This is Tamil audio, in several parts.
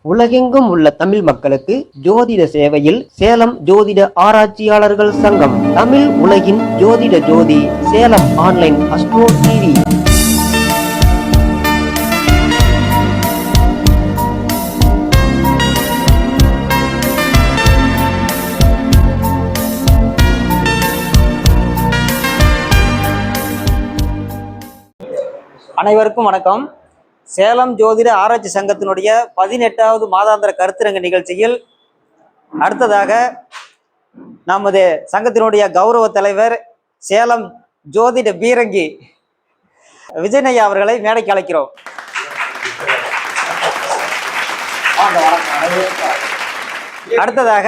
உலகெங்கும் உள்ள தமிழ் மக்களுக்கு ஜோதிட சேவையில் சேலம் ஜோதிட ஆராய்ச்சியாளர்கள் சங்கம். தமிழ் உலகின் ஜோதிட ஜோதி சேலம் ஆன்லைன் அஸ்ட்ரோ டிவி. அனைவருக்கும் வணக்கம். சேலம் ஜோதிட ஆராய்ச்சி சங்கத்தினுடைய 18வது மாதாந்திர கருத்தரங்க நிகழ்ச்சியில் அடுத்ததாக நமது சங்கத்தினுடைய கௌரவ தலைவர் சேலம் ஜோதிட பீரங்கி விஜயனையா அவர்களை மேடைக்கு அழைக்கிறோம். அடுத்ததாக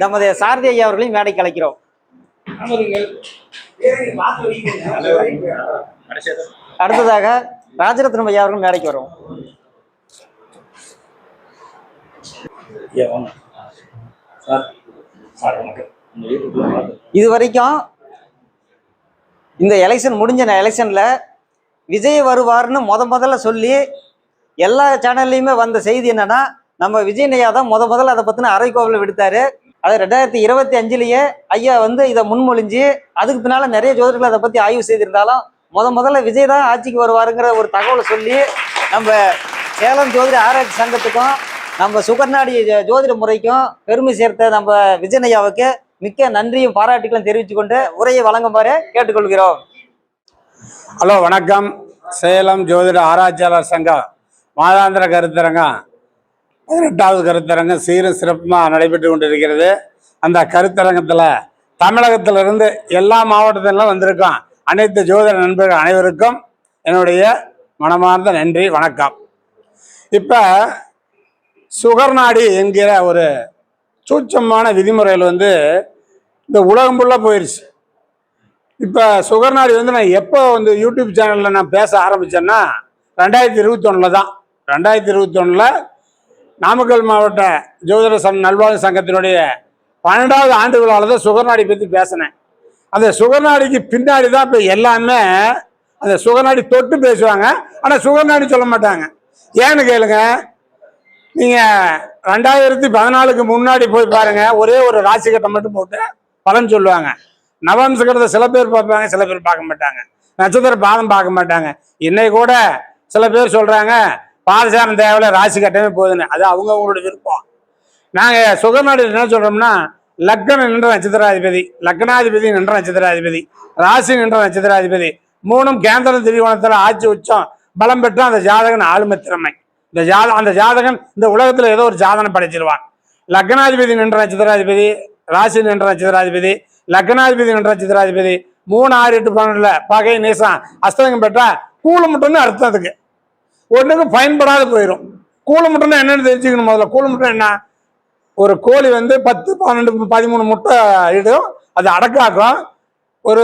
நமது சாரதி ஐயா அவர்களையும் மேடைக்கு அழைக்கிறோம். அடுத்ததாக ராஜரத்னம் ஐயா அவர்கள் மேடைக்கு வரும். இது வரைக்கும் இந்த எலெக்ஷன் முடிஞ்ச எலெக்ஷன்ல விஜய் வருவார்னு முதல்ல சொல்லி எல்லா சேனல்லையுமே வந்த செய்தி என்னன்னா, நம்ம விஜயனையா தான் முதல்ல அதை பத்தின அறைகோவலை விடுத்தாரு. அது 2025லயே ஐயா இதை முன்மொழிஞ்சு அதுக்கு பின்னால நிறைய ஜோதிடர்கள் அதை பத்தி ஆய்வு செய்திருந்தாலும் முதல்ல விஜய் தான் ஆட்சிக்கு வருவாருங்கிற ஒரு தகவலை சொல்லி நம்ம சேலம் ஜோதிட ஆராய்ச்சி சங்கத்துக்கும் நம்ம சுகர்நாடி ஜோதிட முறைக்கும் பெருமை சேர்த்த நம்ம விஜயனையாவுக்கு மிக்க நன்றியும் பாராட்டுகளும் தெரிவித்து கொண்டு உரையை வழங்குமாறு கேட்டுக்கொள்கிறோம். ஹலோ, வணக்கம். சேலம் ஜோதிட ஆராய்ச்சியாளர் சங்கம் மாதாந்திர கருத்தரங்கம் 18வது கருத்தரங்கம் சீரும் சிறப்புமாக நடைபெற்று கொண்டிருக்கிறது. அந்த கருத்தரங்கத்தில் தமிழகத்திலிருந்து எல்லா மாவட்டத்திலும் வந்திருக்கோம். அனைத்து ஜோதிட நண்பர்கள் அனைவருக்கும் என்னுடைய மனமார்ந்த நன்றி, வணக்கம். இப்போ சுகர்நாடி என்கிற ஒரு சூட்சமான விதிமுறைகள் இந்த உலகம் ஃபுல்லாக போயிடுச்சு. இப்போ சுகர்நாடி நான் எப்போ யூடியூப் சேனலில் நான் பேச ஆரம்பித்தேன்னா 2021 தான். 2021 நாமக்கல் மாவட்ட ஜோதிட நல்வாழ்வு சங்கத்தினுடைய 12வது ஆண்டு விழாவில் தான் சுகர்நாடி பற்றி பேசினேன். அந்த சுகர்நாடிக்கு பின்னாடி தான் இப்போ எல்லாமே அந்த சுகர்நாடி தொட்டு பேசுவாங்க, ஆனால் சுகர்நாடி சொல்ல மாட்டாங்க. ஏன்னு கேளுங்க, நீங்கள் 2014க்கு முன்னாடி போய் பாருங்க, ஒரே ஒரு ராசி கட்டம் மட்டும் போட்டு பலன் சொல்லுவாங்க. நவம்சகரத்தை சில பேர் பார்ப்பாங்க, சில பேர் பார்க்க மாட்டாங்க. நட்சத்திர பாதம் பார்க்க மாட்டாங்க. இன்னைக்கு கூட சில பேர் சொல்றாங்க பாதசாரம் தேவையில்ல, ராசி கட்டமே போகுதுன்னு. அது அவங்களோட விருப்பம். நாங்கள் சுகர்நாடி என்ன சொல்றோம்னா, லக்னம் நின்ற நட்சத்திராதிபதி, லக்னாதிபதி நின்ற நட்சத்திராதிபதி, ராசி நின்ற நட்சத்திராதிபதி, மூணும் கேந்திரம் திரிகோணத்தில் ஆட்சி உச்சம் பலம் பெற்ற அந்த ஜாதகன் ஆளுமை திறமை. அந்த ஜாதகன் இந்த உலகத்தில் ஏதோ ஒரு ஜாதகம் படைச்சிருவான். லக்னாதிபதி நின்ற நட்சத்திராதிபதி, ராசி நின்ற நட்சத்திராதிபதி, லக்னாதிபதி நின்ற நட்சத்திராதிபதி 3, 6, 8, 12 பகை நேசம் அஸ்தங்கம் பெற்றா கூலமுட்டம்னு அர்த்தம். அதுக்கு ஒன்றுக்கும் பயன்படாது போயிடும். கூலமுட்டம்னா என்னன்னு தெரிஞ்சுக்கணும். முதல்ல கூலமுட்டம் என்ன? ஒரு கோழி 10, 12, 13 முட்டை இடும், அது அடக்காக்கும். ஒரு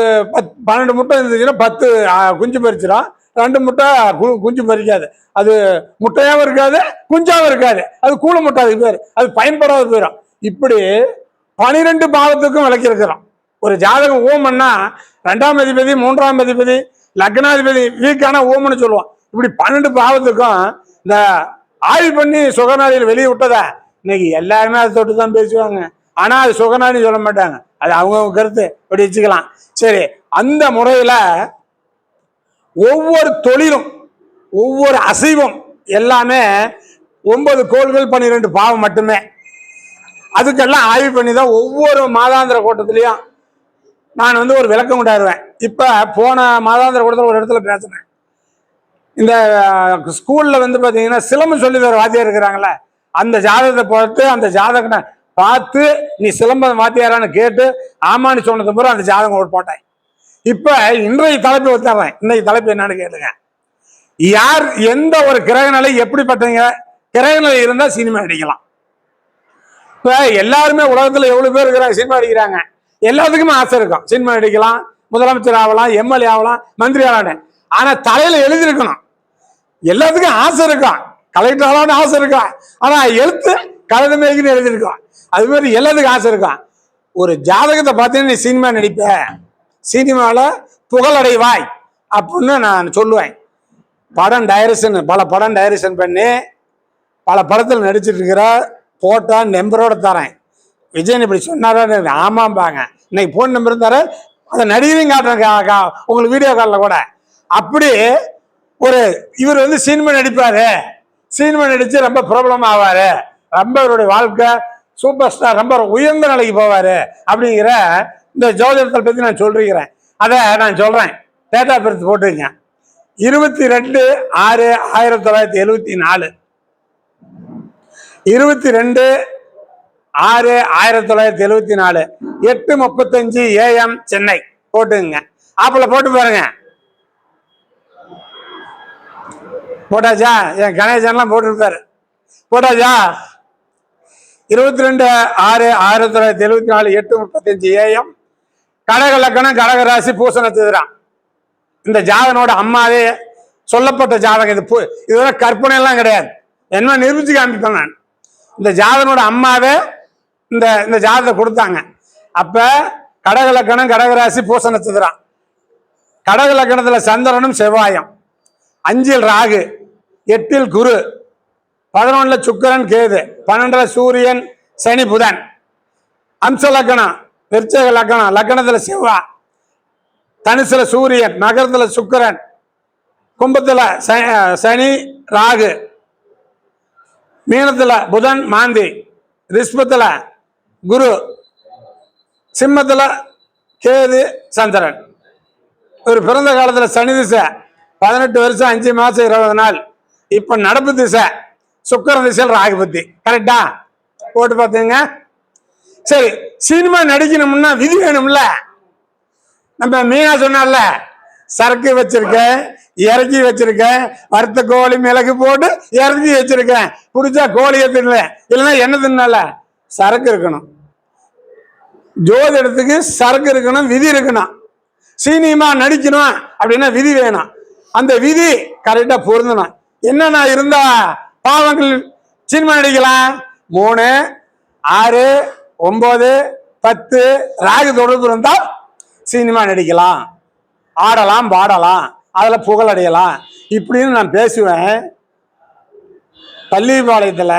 12 முட்டை இருந்துச்சுன்னா 10 குஞ்சு பறிச்சிடும். 2 முட்டை குஞ்சு பறிக்காது. அது முட்டையாகவும் இருக்காது, குஞ்சாகவும் இருக்காது. அது கூல முட்டை, அதுக்கு பேர். அது பயன்படாத போயிடும். இப்படி 12 பாவத்துக்கும் விளக்கி இருக்கிறோம். ஒரு ஜாதகம் ஓமன்னா 2ஆம் அதிபதி, 3ஆம் அதிபதி, லக்னாதிபதி வீக்கான ஓமன்னு சொல்லுவோம். இப்படி 12 பாவத்துக்கும் இந்த ஆய்வு பண்ணி சுகநாடியில் வெளியே விட்டதா இன்னைக்கு எல்லாருமே அதை தொட்டு தான் பேசுவாங்க. ஆனா அது சுகநாடி சொல்ல மாட்டாங்க. அது அவங்க கருத்து, அப்படி வச்சுக்கலாம். சரி, அந்த முறையில ஒவ்வொரு தொழிலும் ஒவ்வொரு அசைவம் எல்லாமே 9 கோள்கள் 12 பாவம் மட்டுமே. அதுக்கெல்லாம் ஆய்வு பண்ணி தான் ஒவ்வொரு மாதாந்திர கூட்டத்திலையும் நான் ஒரு விளக்கம் கொண்டாடுவேன். இப்ப போன மாதாந்திர கூட்டத்தில் ஒரு இடத்துல பேசினேன். இந்த ஸ்கூல்ல பாத்தீங்கன்னா சிலம்பம் சொல்லி தர வாத்தியார் இருக்கிறாங்களே, அந்த ஜாதகத்தை பார்த்து அந்த ஜாதகனை பார்த்து நீ சிலம்பம் வாத்தியாரான்னு கேட்டு ஆமான்னு சொன்னது பிறகு அந்த ஜாதகம் ஓட்டு போட்டேன். இப்ப இன்றைய தலைப்பு வச்சுறேன். இன்னைக்கு தலைப்பு என்னன்னு கேளுங்க. யார் எந்த ஒரு கிரகநிலை எப்படிப்பட்டவங்க கிரகநிலை இருந்தா சினிமா அடிக்கலாம். இப்ப எல்லாருமே உலகத்துல எவ்வளவு பேர் இருக்கிறாங்க சினிமா அடிக்கிறாங்க. எல்லாத்துக்குமே ஆசை இருக்கும். சினிமா அடிக்கலாம், முதலமைச்சர் ஆகலாம், எம்எல்ஏ ஆகலாம், மந்திரி ஆகலாம். ஆனா தலையில எழுதிருக்கணும். எல்லாத்துக்கும் ஆசை இருக்கும். கலெக்டர் ஆகலாம்னு ஆசை இருக்கும். ஆனா எழுத்து கழுதமேக்குன்னு எழுதிருக்கோம். அது மாதிரி எல்லாத்துக்கும் ஆசை இருக்கும். ஒரு ஜாதகத்தை பார்த்தீங்கன்னா நீ சினிமா நடிப்ப, சினிமாவில் புகழடைவாய் அப்படின்னு நான் சொல்லுவேன். படம் டைரக்ஷன், பல படம் டைரக்ஷன் பண்ணி பல படத்தில் நடிச்சிட்டு இருக்கிற போட்டோ நம்பரோட தரேன். விஜயன் இப்படி சொன்னாரா? ஆமாம்பாங்க. இன்னைக்கு ஃபோன் நம்பர் தர அதை நடிகரையும் காட்டுறேன் உங்களுக்கு வீடியோ காலில் கூட. அப்படி ஒரு இவர் வந்து சினிமா நடிப்பாரு, சினிமா நடிச்சு ரொம்ப பிரபலம் ஆவாரு, ரொம்ப இவருடைய வாழ்க்கை சூப்பர் ஸ்டார், ரொம்ப உயர்ந்த நிலைக்கு போவாரு அப்படிங்கிற இந்த ஜோதிடத்தை பத்தி நான் சொல்லிருக்கிறேன். அதை நான் சொல்றேன். டேட்டா பர்த் போட்டுருங்க. 22/6/1974, 22/6/1974, 8:35 AM சென்னை போட்டுங்க. ஆப்பிள போட்டு பாருங்க. போட்டாச்சா? என் கணேசன்லாம் போட்டுருப்பாரு. போட்டாச்சா? 22/6/1974, 8:35 AM. கடக லக்கணம், கடக ராசி, பூச நட்சத்திரம். இந்த ஜாதகனோட அம்மாவே சொல்லப்பட்ட ஜாதகம். இதோட கற்பனை எல்லாம் கிடையாது. என்ன நிரூபிச்சு காமிப்பேன் நான். இந்த ஜாதகனோட அம்மாவே இந்த ஜாதகத்தை கொடுத்தாங்க. அப்ப கடக லக்கணம், கடகராசி, பூச நட்சத்திரம். கடக லக்கணத்துல சந்திரனும் செவ்வாயும், 5 ராகு, 8 குரு, 11 சுக்கிரன் கேது, 12 சூரியன் சனி புதன். அம்ச லக்கணம் விருச்சக லக்கணம், லக்கணத்துல செவ்வாய், தனுசுல சூரியன், மகரத்துல சுக்கிரன், கும்பத்துல சனி ராகு, மீனத்துல புதன் மாந்தி, ரிஷபத்துல குரு, சிம்மத்துல கேது சந்திரன். ஒரு பிறந்த காலத்துல சனி திசை 18 வருஷம் 5 மாசம் 20 நாள். இப்ப நடப்பு திசை சுக்கிரன் திசையில் ராகு பத்தி. கரெக்டா? போட்டு பார்த்துங்க. சரி, சினிமா நடிக்கணும்னா விதி வேணும்ல. நம்ம மீனா சொன்னால, சரக்கு வச்சிருக்கேன், இறக்கி வச்சிருக்கேன், வறுத்த கோழி மிளகு போட்டு இறக்கி வச்சிருக்கேன், பிடிச்சா கோழியை தின்னல, இல்லைன்னா என்ன தின்னால. சரக்கு இருக்கணும், ஜோதிடத்துக்கு சரக்கு இருக்கணும், விதி இருக்கணும். சினிமா நடிக்கணும் அப்படின்னா விதி வேணும். அந்த விதி கரெக்டா பொருந்தணும். என்னன்னா இருந்தா பாவங்கள் சினிமா நடிக்கலாம். 3, 6, 9, 10 ராகு தொடர்பு இருந்தா சினிமா நடிக்கலாம், ஆடலாம், பாடலாம், அதுல புகழ் அடையலாம் இப்படின்னு நான் பேசுவேன். பள்ளிப்பாளையத்துல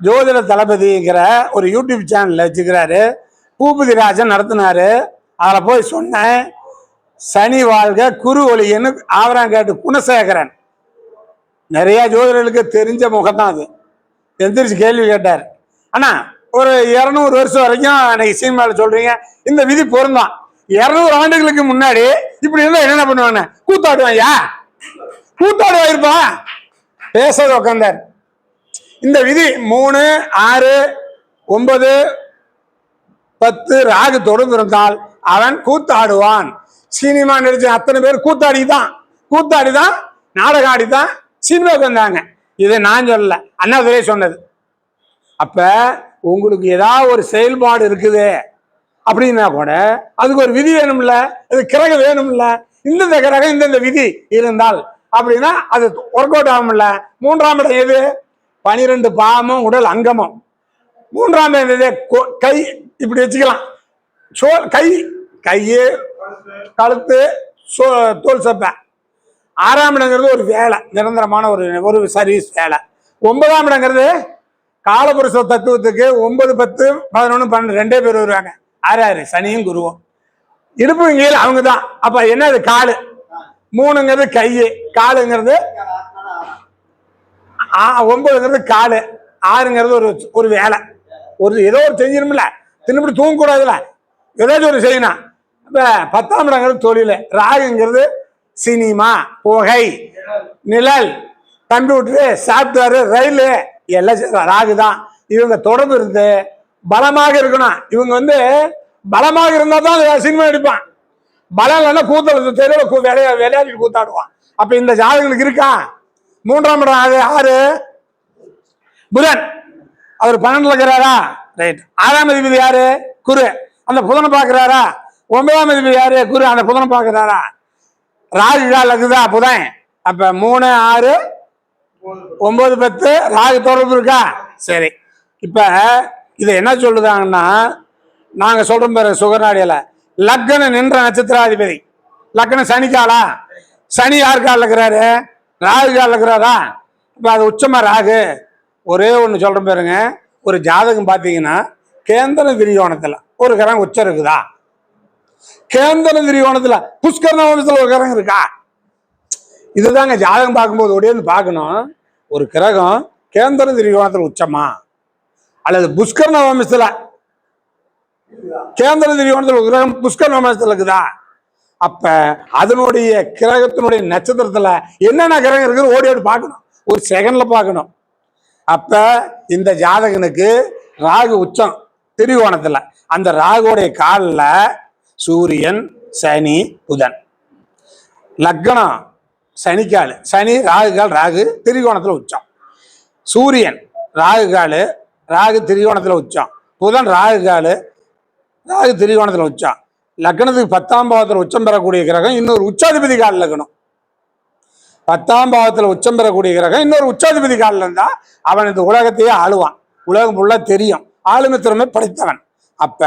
ஜோதிட தளபதிங்கிற ஒரு யூடியூப் சேனல் வச்சுக்கிறாரு, பூபதி ராஜன் நடத்தினாரு. அதில் போய் சொன்னேன், சனி வாழ்க குரு ஒளின்னு ஆவராங்கேட்டு குணசேகரன். நிறைய ஜோதிடர்களுக்கு தெரிஞ்ச முகம் தான் அது. எந்திரிச்சு கேள்வி கேட்டார். ஆனா ஒரு 200 வருஷம் வரைக்கும் இன்னைக்கு சினிமாவில் சொல்றீங்க இந்த விதி பொருந்தான். 200 ஆண்டுகளுக்கு முன்னாடி இப்படி இருந்தா என்ன பண்ணுவாங்க? கூத்தாடுவாயா? கூத்தாடுவாயிருப்பான். பேசாத உட்காந்தார். இந்த விதி 3, 6, 9, 10 ராகு தொடர்பு இருந்தால் அவன் கூத்தாடுவான். சினிமா நடிச்ச அத்தனை பேர் கூத்தாடிதான் நாடகம் ஆடிதான் சினிமாவுக்கு வந்தாங்க. இதை நான் சொல்லல, அண்ணாதுரை சொன்னது. அப்ப உங்களுக்கு ஏதாவது ஒரு செயல்பாடு இருக்குது அப்படின்னா கூட அதுக்கு ஒரு விதி வேணும்ல, அது கிரகம் வேணும்ல. இந்தந்த கிரகம் இந்தந்த விதி இருந்தால் அப்படின்னா அது ஒர்க் அவுட் ஆகும்ல. 3ஆம் இடம் எது? 12 பாவமும் உடல் அங்கமும். 3ஆம் இடம் எது? கை. இப்படி வச்சுக்கலாம். கையு, கழுத்து, தோல் சப்பை. 6ஆம் இடங்கிறது ஒரு வேலை, நிரந்தரமான ஒரு சர்வீஸ் வேலை. 9ஆம் இடங்கிறது காலபுருஷ தத்துவத்துக்கு 9, 10, 11, 12 2 பேர் வருவாங்க. 6 சனியும் குருவும். இடுப்பு கீழே அவங்க தான். அப்ப என்னது? காலு. 3ங்கிறது கையு, காலுங்கிறது 9ங்கிறது காலு, 6ங்கிறது ஒரு வேலை, ஏதோ ஒரு செஞ்சிருமில்ல. தின்னுபடி தூங்கக்கூடாதுல, ஏதாச்சும் ஒரு செய்யணும். இப்ப 10ஆம் இடங்கிறது தொழில். ராகுங்கிறது சினிமா, புகை, நிழல், கம்ப்யூட்டரு, சாப்ட்வேரு, ரயிலு எல்லாம் ராகு தான். இவங்க தொடர்பு இருந்து பலமாக இருக்கணும். இவங்க பலமாக இருந்தா தான் சினிமா எடுப்பான். பலம் இல்லைன்னா விளையாடிட்டு கூத்தாடுவான். அப்ப இந்த ஜாதகங்களுக்கு இருக்கா? 3ஆம் இடம் 6 புதன், அவர் 12 இருக்கிறாரா? ரைட். 6ஆம் அதிபதி யாரு? குரு, அந்த புதனை பாக்குறாரா? 9ஆம் அதிபதி யாரு? குரு, அந்த புதனை பாக்குறாரா? ராகு கால் இருக்குதா புதன். அப்ப 3, 6, 9, 10 ராகு தொடர்பு இருக்கா? சரி. இப்ப இதை என்ன சொல்லுதாங்கன்னா, நாங்க சொல்றோம் பாரு சுகர்நாடியில லக்னம் நின்ற நட்சத்திராதிபதி. லக்னம் சனிக்காலா? சனி யார் கால இருக்கிறாரு? ராகு கால இருக்கிறாரா? இப்ப அது உச்சமா ராகு, ஒரே ஒன்று சொல்கிறேன் பாருங்க. ஒரு ஜாதகம் பார்த்தீங்கன்னா கேந்திர திரிகோணத்தில் ஒரு கிரகம் உச்சம் இருக்குதா? கேந்திர திரிகோணத்தில் புஷ்கரண வம்சத்தில் ஒரு கிரகம் இருக்கா? இதுதாங்க ஜாதகம் பார்க்கும்போது ஒடியேன்னு பார்க்கணும். ஒரு கிரகம் கேந்திர திரிகோணத்தில் உச்சமா அல்லது புஷ்கரண வம்சத்தில் கேந்திர திரிகோணத்தில் ஒரு கிரகம் புஷ்கரண வம்சத்தில் இருக்குதா? அப்ப அதனுடைய கிரகத்தினுடைய நட்சத்திரத்துல என்னென்ன கிரகம் இருக்குது ஓடி ஓடி பார்க்கணும், ஒரு செகண்ட்ல பார்க்கணும். அப்ப இந்த ஜாதகனுக்கு ராகு உச்சம் திரிகோணத்துல, அந்த ராகுடைய காலில் சூரியன் சனி புதன், லக்னம் சனிக்கால், சனி ராகு கால், ராகு திரிகோணத்துல உச்சம், சூரியன் ராகு கால், ராகு திரிகோணத்துல உச்சம், புதன் ராகு கால், ராகு திரிகோணத்துல உச்சம். லக்னத்துக்கு 10ஆம் பாவத்தில் உச்சம் பெறக்கூடிய கிரகம் இன்னொரு உச்சாதிபதி காலில் இருக்கணும். 10ஆம் பாவத்தில் உச்சம் பெறக்கூடிய கிரகம் இன்னொரு உச்சாதிபதி காலில் இருந்தா அவன் இந்த உலகத்தையே ஆளுவான், உலகம் ஃபுல்லா தெரியும், ஆளுமை திறமை படைத்தவன். அப்ப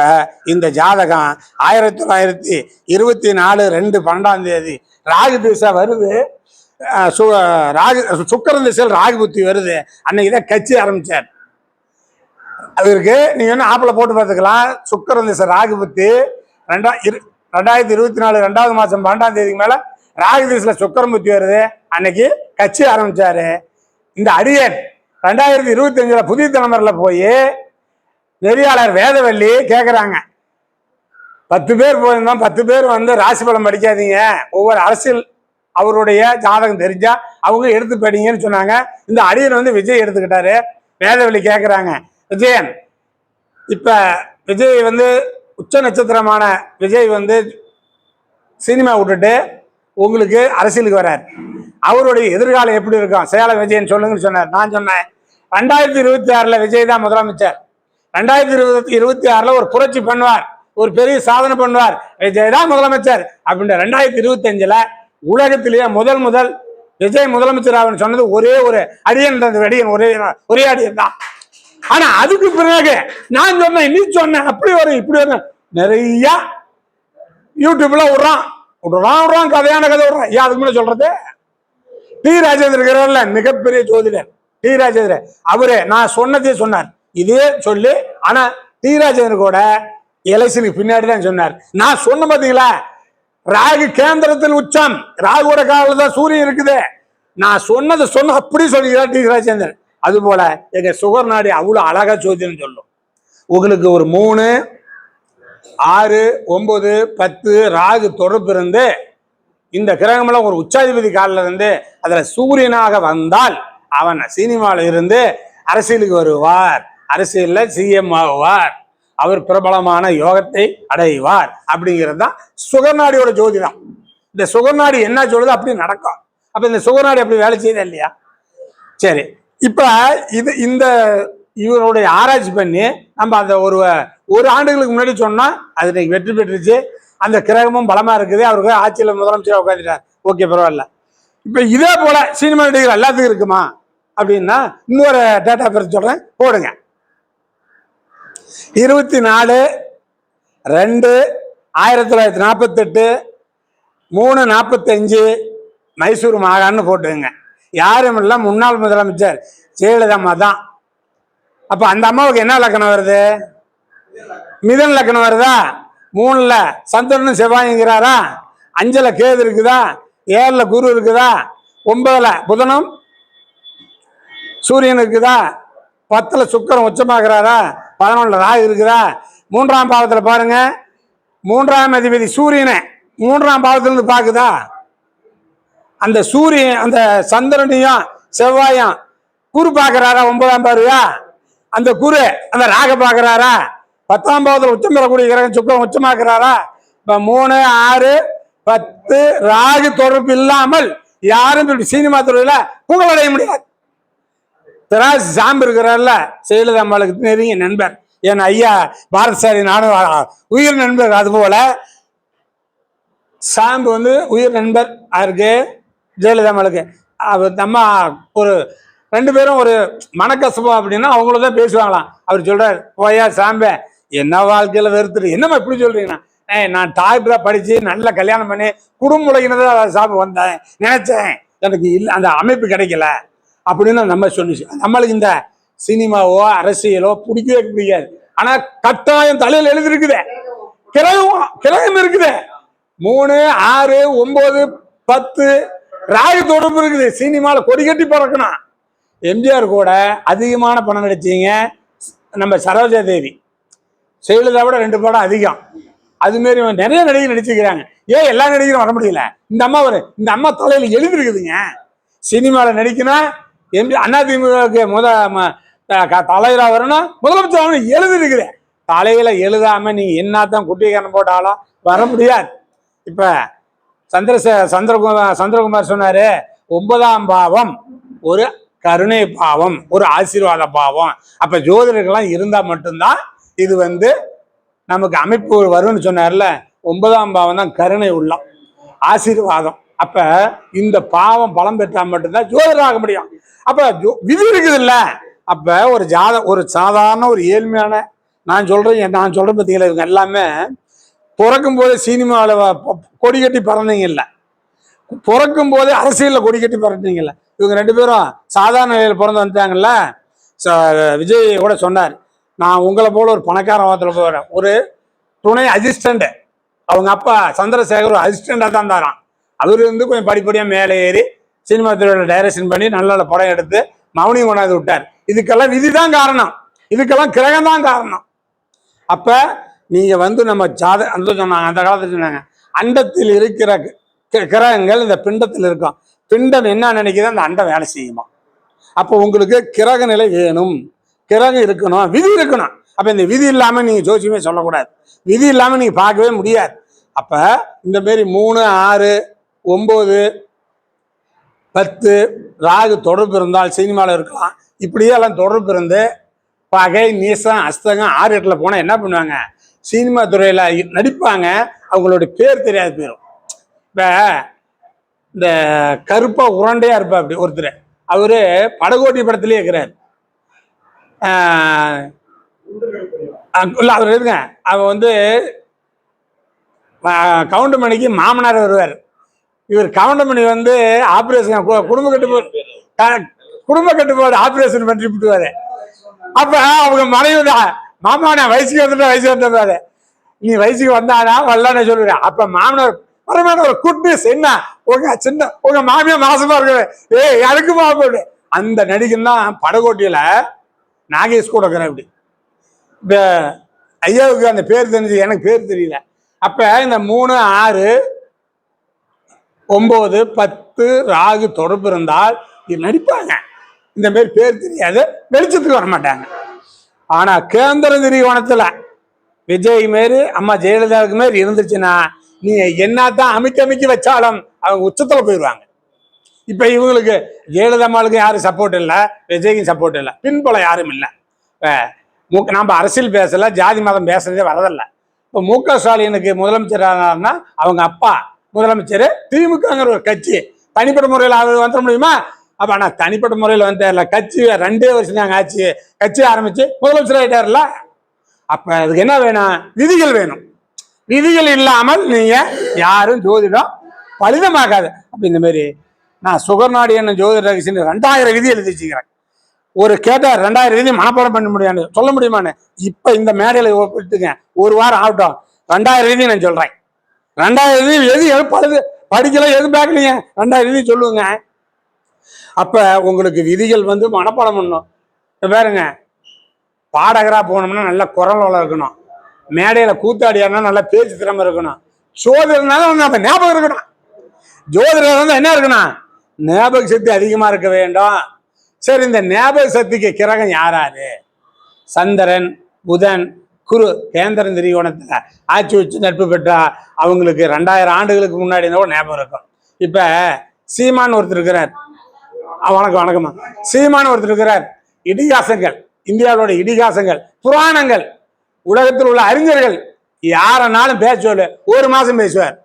இந்த ஜாதகம் 1924/2/12 ராகு திசை வருது, ராகு சுக்கிரன் திசையில் ராகு புத்தி வருது. அன்னைக்குதான் கட்சி ஆரம்பிச்சார். அதற்கு நீங்க என்ன ஆப்பிள போட்டு பார்த்துக்கலாம். சுக்கிரன் திசை ராகு புத்தி 2024 2வது மாசம் 12ஆம் தேதிக்கு மேல ராகு திசையில சுக்கிரன் புத்தி வருது. அன்னைக்கு கட்சி ஆரம்பிச்சாரு. இந்த அடியன் 2025 புதிய தலைமுறையில போய் நெறியாளர் வேதவள்ளி கேட்குறாங்க, 10 பேர் போயிருந்தோம், 10 பேர் வந்து ராசி பலம் படிக்காதீங்க, ஒவ்வொரு அரசியல் அவருடைய ஜாதகம் தெரிஞ்சா அவங்க எடுத்து படிங்கன்னு சொன்னாங்க. இந்த அடியன் வந்து விஜய் எடுத்துக்கிட்டாரு. வேதவள்ளி கேட்குறாங்க, விஜயன் இப்ப விஜய் வந்து உச்ச நட்சத்திரமான விஜய் வந்து சினிமா விட்டுட்டு உங்களுக்கு அரசியலுக்கு வர்றார், அவருடைய எதிர்காலம் எப்படி இருக்கும், சேலம் விஜயன் சொல்லுங்கன்னு சொன்னார். நான் சொன்னேன் 2026 விஜய் தான் முதலமைச்சர், 2026 ஒரு புரட்சி பண்ணுவார், ஒரு பெரிய சாதனை பண்ணுவார், விஜய் தான் முதலமைச்சர் அப்படின்னு. 2025 உலகத்திலேயே முதல் விஜய் முதலமைச்சர் ஆகுன்னு சொன்னது ஒரே ஒரு அடியன், அடியன் ஒரே அடியன் தான். ஆனா அதுக்கு பிறகு நான் சொன்னேன், நீ சொன்ன அப்படி வரும் இப்படி வரும், நிறைய யூடியூப்ல விடுறான் கதையான கதை விடுறான். ஏன் அதுக்கு முன்னாடி சொல்றது? டி ராஜேந்திர இருக்கிறார்ல, மிகப்பெரிய ஜோதிடர் டி ராஜேந்திர, அவரு நான் சொன்னதே சொன்னார், இதே சொல்லி. ஆனா டி ராஜேந்திர கூட எலெக்ஷனுக்கு பின்னாடி தான் சொன்னார். நான் சொன்ன பாத்தீங்களா, ராகு கேந்திரத்தில் உச்சம், ராகுவோட காலில் தான் சூரியன் இருக்குது. நான் சொன்னதை அப்படி சொல்லிக்கிறார் டி ராஜேந்திரன். அது போல எங்க சுகர் நாடி அவ்வளவு அழகா ஜோதிடம் சொல்லும். உங்களுக்கு ஒரு 3, 6, 9, 10 ராகு தொடர்பு இருந்து இந்த கிரகமெல்லாம் ஒரு உச்சாதிபதி காலில் இருந்து அதுல சூரியனாக வந்தால் அவன் சினிமாவில் இருந்து அரசியலுக்கு வருவார், அரசியல்ல சிஎம் ஆகுவார், அவர் பிரபலமான யோகத்தை அடைவார். அப்படிங்கிறது தான் சுகர்நாடியோட ஜோதிடம். இந்த சுகர்நாடி என்ன சொல்லுது அப்படி நடக்கும். அப்ப இந்த சுகர்நாடி அப்படி வேலை செய்யுதா இல்லையா? சரி, இப்ப இந்த இவருடைய ஆராய்ச்சி பண்ணி நம்ம அந்த ஒரு ஆண்டுகளுக்கு முன்னாடி சொன்னா அது இன்னைக்கு வெற்றி பெற்றுச்சு. அந்த கிரகமும் பலமா இருக்குது, அவருக்கு ஆட்சியில் முதலமைச்சராக உட்காந்துட்டார். ஓகே, பரவாயில்ல. இப்ப இதே போல சினிமா நடிகர் எல்லாத்துக்கும் இருக்குமா அப்படின்னா இன்னொரு டேட்டா பேர் சொல்றேன், போடுங்க. 24/2/1948 3:45 மைசூர் மாகாணம்னு போட்டுங்க. யாரும் இல்லை, முன்னாள் முதலமைச்சர் ஜெயலலிதா அம்மா தான். அப்ப அந்த அம்மாவுக்கு என்ன லக்கணம் வருது? மிதன் லக்கணம் வருதா? 3ல சந்திரனும் செவ்வாய்ங்கிறாரா, 5ல கேது இருக்குதா, 7ல குரு இருக்குதா, 9ல புதனும் சூரியன் இருக்குதா, 10ல சுக்கிரன் உச்சமாகிறாரா, 11ல ராகு இருக்குதா. 3ஆம் பாவத்துல பாருங்க, 3ஆம் அதிபதி சூரியனை 3ஆம் பாவத்திலிருந்து பாக்குதா. அந்த சூரியன் அந்த சந்திரனையும் செவ்வாயும் குரு பாக்குறாரா, 9ஆம் பார்வையா, அந்த குரு அந்த ராக பாக்குறாரா. 10ஆம் பாவத்தில் உச்சம் பெறக்கூடிய கிரகம் சுக்கிரன் உச்சமாக்குறாரா. இப்ப 3, 6, 10 ராகு தொடர்பு இல்லாமல் யாரும் சினிமா துறையில புகழடைய முடியாது. திராசி சாம்பு இருக்கிறார்ல, ஜெயலலிதா அம்மாளுக்கு நெருங்கிய நண்பர், என் ஐயா பாரதிசாரி நானும் உயிர் நண்பர். அதுபோல சாம்பு வந்து உயிர் நண்பர் இருக்கு ஜெயலலிதா அம்மாளுக்கு. நம்ம ஒரு 2 பேரும் ஒரு மனக்கசப்பம் அப்படின்னா அவங்கள தான் பேசுவாங்களாம். அவர் சொல்றாரு, ஓயா சாம்பே, என்ன வாழ்க்கையில வெறுத்துட்டு என்னம்மா இப்படி சொல்றீங்கன்னா, நான் டாக்டரா படிச்சு நல்ல கல்யாணம் பண்ணி குடும்ப உலகினதான் சாம்பு வந்தேன், நினைச்சேன், எனக்கு இல்லை அந்த அமைப்பு கிடைக்கல அப்படின்னு நம்ம சொன்னிச்சு. நம்மளுக்கு இந்த சினிமாவோ அரசியலோ பிடிக்கவே பிடிக்காது. ஆனா கட்டாயம் தலையில் எழுதிருக்குதே, கிரகம் இருக்குது. 3, 6, 9, 10 ராகு தொடர்பு இருக்குது. சினிமாவில் கொடி கட்டி பறக்கணும். எம்ஜிஆர் கூட அதிகமான பணம் நடிச்சீங்க நம்ம சரோஜா தேவி. செயலதா விட 2 படம் அதிகம். அதுமாரி நிறைய நடிகர் நடிச்சுக்கிறாங்க. ஏன் எல்லா நடிகரும் வர முடியல? இந்த அம்மா தலையில எழுதிருக்குதுங்க. சினிமாவில் நடிக்கணும், அதிமுக தலைவராக வரணும், முதலமைச்சர் எழுதிருக்குது. தலையில எழுதாம நீங்க என்னத்தான் குட்டிக்காரன் போட்டாலும் வர முடியாது. இப்ப சந்திரகுமார் சொன்னாரு, 9ஆம் பாவம் ஒரு கருணை பாவம், ஒரு ஆசீர்வாத பாவம். அப்ப ஜோதிடர்கள்லாம் இருந்தா மட்டும்தான் இது நமக்கு அமைப்பு வரும்னு சொன்னார்ல. 9ஆம் பாவம் தான் கருணை உள்ளம், ஆசீர்வாதம். அப்ப இந்த பாவம் பலம் பெற்றா மட்டும்தான் ஜோதிடர் ஆக முடியும். அப்ப விதி இருக்குது இல்ல. அப்ப ஒரு சாதாரண ஒரு ஏழ்மையான நான் சொல்றேன் பார்த்தீங்களா, இவங்க எல்லாமே பிறக்கும் போது சினிமாவில் கொடி கட்டி பறந்தீங்க இல்லை, பிறக்கும் போதே அரசியலில் கொடி கட்டி பறந்தீங்க இல்லை. இவங்க 2 பேரும் சாதாரண நிலையில் பிறந்து வந்துட்டாங்கல்ல. விஜய் கூட சொன்னார், நான் உங்களை போல ஒரு பணக்கார வாரத்தில் போகிறேன், ஒரு துணை அசிஸ்டண்ட். அவங்க அப்பா சந்திரசேகர் ஒரு அசிஸ்டண்டாக தான் இருந்தாராம். அவர் கொஞ்சம் படிப்படியாக மேலே ஏறி சினிமா துறையோட டைரக்ஷன் பண்ணி நல்ல நல்ல படம் எடுத்து மௌனியம் கொண்டாந்து விட்டார். இதுக்கெல்லாம் விதி தான் காரணம், இதுக்கெல்லாம் கிரகம் தான் காரணம். அப்ப நீங்க நம்ம சொன்னாங்க, அந்த காலத்துல சொன்னாங்க, அண்டத்தில் இருக்கிற கிரகங்கள் இந்த பிண்டத்தில் இருக்கும். பிண்டம் என்ன நினைக்குதோ அந்த அண்டம் வேலை செய்யுமா. அப்போ உங்களுக்கு கிரக நிலை வேணும், கிரகம் இருக்கணும், விதி இருக்கணும். அப்ப இந்த விதி இல்லாம நீங்க ஜோசியமே சொல்லக்கூடாது, விதி இல்லாம நீங்க பார்க்கவே முடியாது. அப்ப இந்த மாரி 3, 6, 9, 10 ராகு தொடர்பு இருந்தால் சினிமாவில் இருக்கலாம். இப்படியே எல்லாம் தொடர்பு இருந்து பகை, நீசம், அஸ்தகம் 6, 8ல் போனால் என்ன பண்ணுவாங்க, சினிமா துறையில் நடிப்பாங்க. அவங்களுடைய பேர் தெரியாது போயிடும். இப்போ இந்த கருப்பா உருண்டையா இருப்பா அப்படி ஒருத்தர், அவரு படகோட்டி படத்துலேயே இருக்கிறார். இல்லை அவர் இருக்குங்க, அவர் கவுண்டமணிக்கு மாமனார் வருவார். இவர் கவுண்டமணி ஆப்ரேஷன் குடும்ப கட்டுப்பாடு ஆப்ரேஷன் பண்ணி விட்டுவாரு. அப்ப அவங்க மனைவி மாமா நான் வயசுக்கு வந்துட்டாரு, நீ வயசுக்கு வந்தானா வரலான்னு சொல்லுவேன். அப்ப மாமனார் பரமான ஒரு குட்னஸ் என்ன, உங்க மாமியா மாசமா இருக்கு, எனக்கு மாப்பிடு. அந்த நடிகன் தான் படகோட்டியில நாகேஷ் கூட இருக்கிறேன். இப்படி இந்த ஐயாவுக்கு அந்த பேர் தெரிஞ்சு, எனக்கு பேர் தெரியல. அப்ப இந்த 3, 6, 9, 10 ராகு தொடர்பு இருந்தால் இது நடிப்பாங்க. இந்த மாதிரி பேர் தெரியாது, வெளிச்சத்துக்கு வர மாட்டாங்க. ஆனா கேந்திர திரிகோணத்துல விஜய் மாரி அம்மா ஜெயலலிதாவுக்கு மாரி இருந்துச்சுன்னா நீங்க என்னத்தான் அமைக்கி வச்சாலும் அவங்க உச்சத்துல போயிடுவாங்க. இப்ப இவங்களுக்கு ஜெயலலிதாமாளுக்கும் யாரும் சப்போர்ட் இல்லை, விஜய்க்கும் சப்போர்ட் இல்லை, பின்புல யாரும் இல்லை. நம்ம அரசியல் பேசல, ஜாதி மதம் பேசுறதே வரதில்லை. இப்போ MK ஸ்டாலினுக்கு முதலமைச்சர் ஆனார்னா அவங்க அப்பா முதலமைச்சர், திமுகங்கிற ஒரு கட்சி. தனிப்பட்ட முறையில் அவர் வந்துட முடியுமா? அப்ப ஆனா தனிப்பட்ட முறையில் வந்தார்ல, கட்சி 2 வருஷம் தாங்க ஆச்சு, கட்சி ஆரம்பிச்சு முதலமைச்சர் ஆயிட்டார்ல. அப்ப அதுக்கு என்ன வேணும், விதிகள் வேணும். விதிகள் இல்லாமல் நீங்க யாரும் ஜோதிடம் பலிதமாக்காது. அப்ப இந்த மாதிரி நான் சுகர்நாடி என்ன ஜோதிட ரகசியம் 2000 விதி எழுதி வச்சுக்கிறேன். ஒரு கேட்டார் 2000 விதி மனப்பாடம் பண்ண முடியாது, சொல்ல முடியுமான்னு. இப்ப இந்த மேடையில ஒப்பிட்டுங்க, ஒரு வாரம் ஆகட்டும், 2000 விதி நான் சொல்றேன். 2000 விதி எது படிக்கல, எது பேக்கலீங்க, 2000 விதி சொல்லுங்க. அப்ப உங்களுக்கு விதிகள் மனப்பாடம் பண்ணணும். பாருங்க, பாடகரா போனோம்னா நல்ல குரல் வளம் இருக்கணும், மேடையில கூத்தாடியாருன்னா நல்ல பேச்சு திறமை இருக்கணும், ஜோதிடர்னாலும் நம்ம ஞாபகம் இருக்கணும். ஜோதிடர் என்ன இருக்கணும், ஞாபக சக்தி அதிகமா இருக்க வேண்டும். சரி, இந்த ஞாபக சக்திக்கு கிரகம் யாராரு? சந்திரன், புதன், குரு கேந்திர திரிகோணத்துல ஆட்சி வச்சு நட்பு பெற்றா அவங்களுக்கு 2000 ஆண்டுகளுக்கு முன்னாடி இருந்தால் ஞாபகம் இருக்கும். இப்ப சீமான் ஒருத்தர் இருக்கிறார், வணக்கமா, சீமான் ஒருத்தர் இருக்கிறார். இதிகாசங்கள், இந்தியாவோட இதிகாசங்கள், புராணங்கள், உலகத்தில் உள்ள அறிஞர்கள் யாரனாலும் பேசுவார். 1 மாசம் பேசுவார்,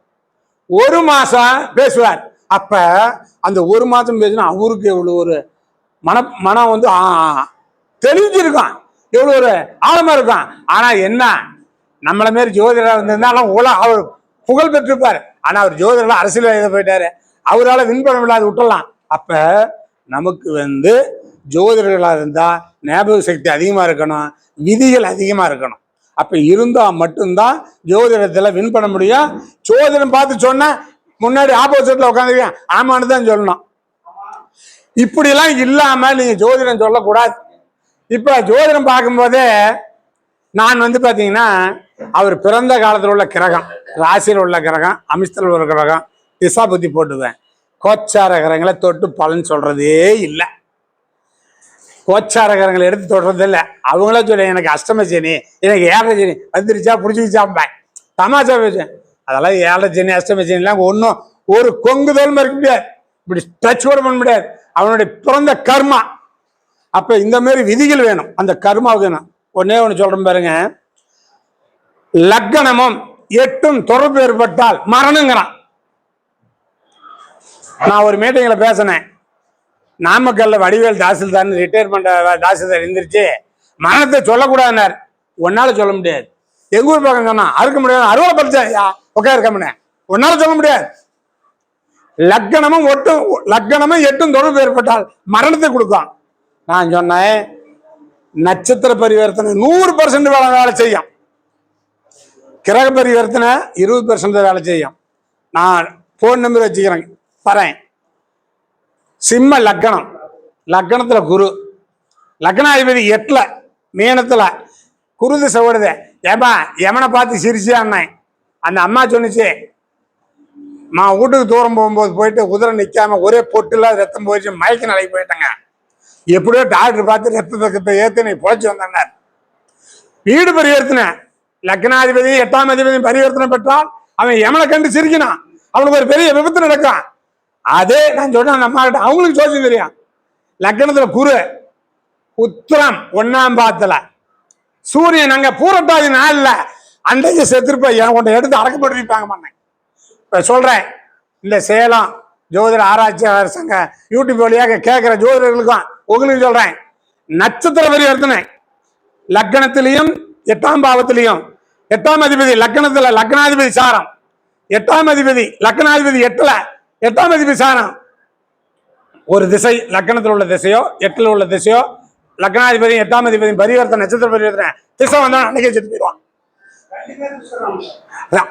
1 மாசம் பேசுவார். அப்ப அந்த 1 மாசம் பேசினா அவருக்கு எவ்வளவு ஒரு மனம் தெளிஞ்சிருக்கும், எவ்வளவு ஒரு ஆழமா இருக்கும். ஆனா என்ன, நம்மள மாரி ஜோதிடர் வந்திருந்தாலும் அவர் புகழ் பெற்றிருப்பார். ஆனா அவர் ஜோதிடர் அரசியல் போயிட்டாரு, அவரால் வின் பண்ண முடியாது, விட்டுடலாம். அப்ப நமக்கு ஜோதிடர்களாக இருந்தால் ஞாபக சக்தி அதிகமாக இருக்கணும், விதிகள் அதிகமாக இருக்கணும். அப்போ இருந்தால் மட்டும்தான் ஜோதிடத்தில் வின் பண்ண முடியும். ஜோதிடம் பார்த்து சொன்னால் முன்னாடி ஆப்போசிட்டில் உட்காந்துருக்கேன் ஆமான்னு தான் சொல்லணும். இப்படிலாம் இல்லாமல் நீங்கள் ஜோதிடம் சொல்லக்கூடாது. இப்போ ஜோதிடம் பார்க்கும்போதே நான் பார்த்தீங்கன்னா அவர் பிறந்த காலத்தில் உள்ள கிரகம், ராசியில் உள்ள கிரகம், அமிஷத்தில் உள்ள கிரகம், திசா புத்தி போட்டுவேன். கோச்சார கிரகங்களை தொட்டு பலன் சொல்றதே இல்லை. கோச்சார கிரகங்களை எடுத்து தொடுறது இல்லை. அவங்களே சொல்ல எனக்கு அஷ்டம சனி, எனக்கு ஏழரை சனி வந்துருச்சா பிடிச்சிக்கிச்சாம்பேன், தமாஷா பேசுவேன். அதெல்லாம் ஏழரை சனி அஷ்டம சனிலாம் ஒன்றும் ஒரு கொங்குதல் இருக்க முடியாது, இப்படி டச் கூட பண்ண முடியாது. அவனுடைய பிறந்த கர்மா. அப்ப இந்த மாதிரி விதிகள் வேணும், அந்த கர்மாவுக்கு வேணும். ஒன்னே ஒன்று சொல்றேன் பாருங்க, லக்னமும் 8ம் தொடர்பு ஏற்பட்டால் மரணங்கிறான். நான் ஒரு மீட்டிங்ல பேசினேன், நாமக்கல்ல வடிவேல் தாசில்தார் ரிட்டையர்மெண்ட் தாசில்தார் எந்திரிச்சு மரணத்தை சொல்லக்கூடாதுன்னார். ஒன்னால சொல்ல முடியாது. எங்க ஊர் பக்கம் சொன்னா அறுக்க முடியாது, அறுவடை பறிச்சா உட்காருக்கமுன்னு ஒன்னால சொல்ல முடியாது. லக்னமும் 8ம் தொடர்பு ஏற்பட்டால் மரணத்தை கொடுக்கும். நான் சொன்னேன், நட்சத்திர பரிவர்த்தனை 100% வேலை செய்யும், கிரக பரிவர்த்தனை 20% வேலை செய்யும். நான் போன் நம்பர் வச்சுக்கிறேன் வரேன். சிம்ம லக்னம், லக்னத்துல குரு, லக்னாதிபதி 8ல மீனத்துல குரு திசை ஓடுது. ஏமா எமனை பார்த்து சிரிச்சான்னேன். அந்த அம்மா சொன்னிச்சு, நான் வீட்டுக்கு தூரம் போகும்போது போயிட்டு குதிரை நிற்காம ஒரே பொட்டுல ரத்தம் போயிடுச்சு, மயக்க நிலைக்கு போயிட்டேங்க. எப்படியோ டாக்டர் பார்த்து ரத்தத்தை ஏற்று நீ பொழைச்சி வந்தார். வீடு பரிவர்த்தனை, லக்னாதிபதி 8ஆம் அதிபதி பரிவர்த்தனை பெற்றால் அவன் எமனை கண்டு சிரிக்கணும், அவனுக்கு ஒரு பெரிய விபத்து நடக்கும். அதே நான் சொன்னேன் நம்ம கிட்ட, அவங்களுக்கு ஜோசியம் தெரியும். லக்னத்துல குரு, உத்திரம் 1ஆம் பாதத்துல சூரியன், அங்க பூரட்டாதி நாள்ல அன்றைக்கு செத்துருப்ப எனக்கு எடுத்து அடக்கப்பட்டிருப்பாங்க பண்ணேன். இப்ப சொல்றேன், இந்த சேலம் ஜோதிட ஆராய்ச்சியாளர் சங்க யூடியூப் வழியாக கேட்கிற ஜோதிடர்களுக்கும் உங்களுக்கு சொல்றேன், நட்சத்திர பரிவர்த்தனை லக்னத்திலையும் 8ஆம் பாவத்திலையும், 8ஆம் அதிபதி லக்னத்துல லக்னாதிபதி சாரம், 8ஆம் அதிபதி லக்னாதிபதி 8ல 8ஆம் அதிபதி சாரம். ஒரு திசை லக்னத்தில் உள்ள திசையோ 8ல உள்ள திசையோ, லக்னாதிபதி 8ஆம் அதிபதி பரிவர்த்தனை நட்சத்திர பரிவர்த்தனை திசை வந்தா அன்னைக்கே செத்து போயிடுவான்.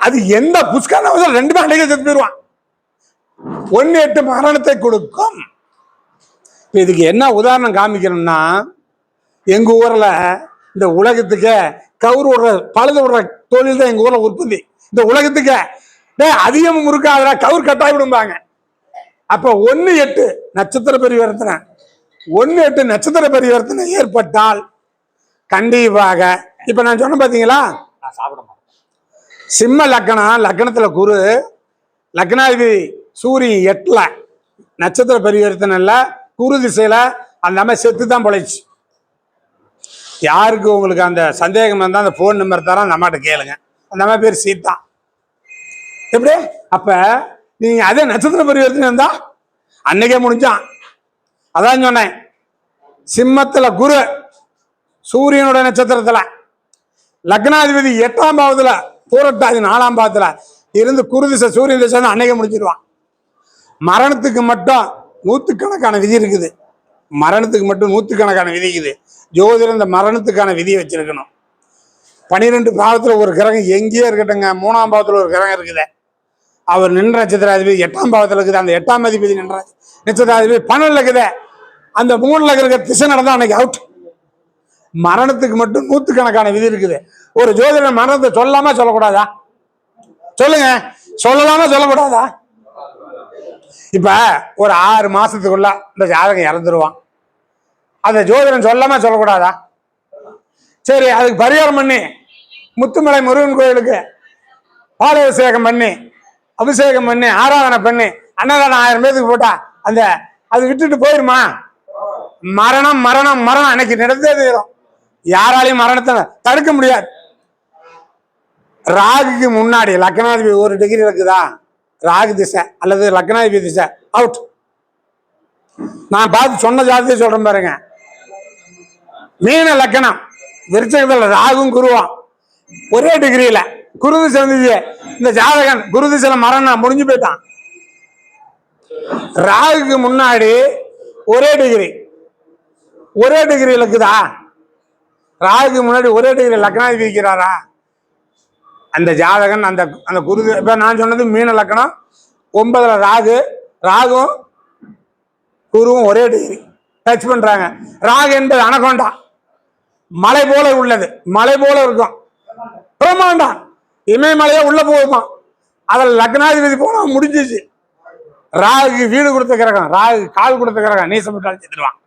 அது எந்த புஷ்கான 2 அன்னைக்கே செத்து போயிடுவான். 1-8 மரணத்தை கொடுக்கும். இதுக்கு என்ன உதாரணம் காமிக்கணும்னா, எங்க ஊர்ல இந்த உலகத்துக்கு கவுர் விடுற பழுது விடுற தொழில் தான் எங்க ஊர்ல உற்பத்தி. இந்த உலகத்துக்கு அதிகமும் இருக்காதுல, கவுர் கட்டாய் விடும்பாங்க. அப்ப 1-8 நட்சத்திர பரிவர்த்தனை, 1-8 நட்சத்திர பரிவர்த்தனை ஏற்பட்டால் கண்டிப்பாக, இப்ப நான் சொன்ன பாத்தீங்களா, சிம்ம லக்னம், லக்னத்துல குரு, லக்னாதிபதி சூரியன் 8ல நட்சத்திர பரிவர்த்தனை குரு திசையில அந்த அம்மா செத்து தான் பொழைச்சு. யாருக்கு உங்களுக்கு அந்த சந்தேகம் இருந்தால் அந்த போன் நம்பர் தர அந்த அம்மாட்ட கேளுங்க. அந்த அம்மா பேர் சீதா. எப்படி? அப்ப நீங்க அதே நட்சத்திர பரிவர்த்தனை இருந்தா அன்னைக்கே முடிஞ்சான். அதான் சொன்னேன், சிம்மத்துல குரு சூரியனோட நட்சத்திரத்துல, லக்னாதிபதி 8ஆம் பாவத்துல பூரட்டாதி 4ஆம் பாவத்துல இருந்து குரு திசை சூரியன் திசை அன்னைக்கே முடிஞ்சிருவான். மரணத்துக்கு மட்டும் 100கணக்கான விதி இருக்குது. மரணத்துக்கு மட்டும் 100கணக்கான விதி இருக்குது. ஜோதிடம் இந்த மரணத்துக்கான விதியை வச்சிருக்கணும். 12 பாவத்துல ஒரு கிரகம் எங்கேயே இருக்கட்டுங்க, 3ஆம் பாவத்துல ஒரு கிரகம் இருக்குது, அவர் நின்ற நட்சத்திராதிபதி 8ஆம் பாவத்துல இருக்குது. அந்த 8ஆம் அதிபதி நின்ற நட்சத்திராதிபதி 12ல இருக்குது. அந்த 3ல இருக்கிற திசை நடந்தா அன்னைக்கு அவுட். மரணத்துக்கு மட்டும் 100கணக்கான விதி இருக்குது. ஒரு ஜோதிடம் மரணத்தை சொல்லாம சொல்லக்கூடாதா? சொல்லுங்க, சொல்லலாமா சொல்லக்கூடாதா? இப்ப ஒரு 6 மாசத்துக்குள்ள இந்த ஜாதகம் இறந்துருவான், அந்த ஜோதிடம் சொல்லாம சொல்லக்கூடாதா? சரி, அதுக்கு பரிகாரம் பண்ணி முத்துமலை முருகன் கோயிலுக்கு பாலாபிஷேகம் பண்ணி அபிஷேகம் பண்ணி ஆராதனை பண்ணி அன்னதானம் 1000 பேருக்கு போட்டா அந்த அது விட்டுட்டு போயிருமா? மரணம் மரணம் மரணம் அன்னைக்கு நடந்தே தீரும். யாராலையும் மரணத்தை தடுக்க முடியாது. ராகுக்கு முன்னாடி லக்னாதிபதி 1 டிகிரி இருக்குதா, ராகு திசை அல்லது லக்னாதிபதி திசை அவுட். நான் பார்த்து சொன்ன ஜாதகத்தை சொல்றேன் பாருங்க. மீன லக்னம் விருச்சகத்துல ராகும் குருவான் ஒரே டிகிரியில குரு திசை வந்துச்சு. இந்த ஜாதகன் குரு திசையில மரணம் முடிஞ்சு போயிட்டான். ராகுக்கு முன்னாடி ஒரே டிகிரி, ஒரே டிகிரி இருக்குதா? ராகுக்கு முன்னாடி ஒரே டிகிரி லக்னாதிபதி இருக்கிறாரா? அந்த ஜாதகன் அந்த அந்த குரு, இப்ப நான் சொன்னது மீன லக்னம், 9ல் ராகு, ராகும் குருவும் ஒரே டிகிரி டச் பண்றாங்க. ராகு என்பது அனகொண்டா, மலை போல உள்ளது, மலை போல இருக்கும், பிரம்மாண்டம், இமயமலையே உள்ள போகுமா. அதில் லக்னாதிபதி போனா முடிஞ்சிச்சு. ராகு வீடு கொடுத்த கிரகம், ராகு கால் கொடுத்த கிரகம், நீசப்பட்டால் செத்துடுவான்.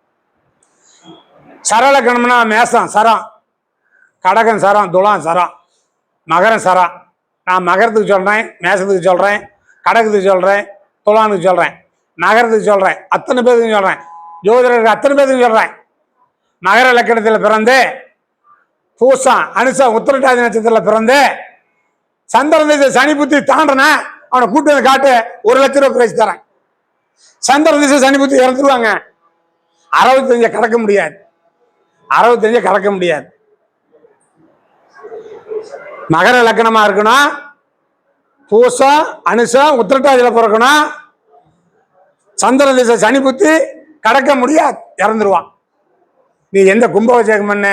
சரலக்கணம்னா மேசம் சரம், கடகம் சரம், துலாம் சரம், மகரம் சரம். நான் மகரத்துக்கு சொல்றேன், மேசத்துக்கு சொல்றேன், கடகத்துக்கு சொல்றேன், துலானுக்கு சொல்றேன், மகரத்துக்கு சொல்றேன், அத்தனை பேருக்கு சொல்றேன், ஜோதிடருக்கு அத்தனை பேருக்கு சொல்றேன். மகர லக்கணத்தில் பிறந்து பூசம் அனுசம் உத்திரட்டாதி நட்சத்திரத்தில் பிறந்து சந்திரன் சனி புத்தி தாண்டன அவனை கூட்டு வந்து காட்டு, 1 லட்சம் ரூபாய் பிரைஸ் தரேன். சந்திரன் திசை சனி புத்தி இறந்துருவாங்க. 65 கடக்க முடியாது, 65 கடக்க முடியாது. மகர லக்கணமா இருக்கணும், பூசம் அனுசம் உத்திரட்டாதியில பிறக்கணும். சந்திரன் திசை சனி புத்தி கடக்க முடியாது, இறந்துருவான். நீ எந்த கும்பாபிஷேகம் பண்ண,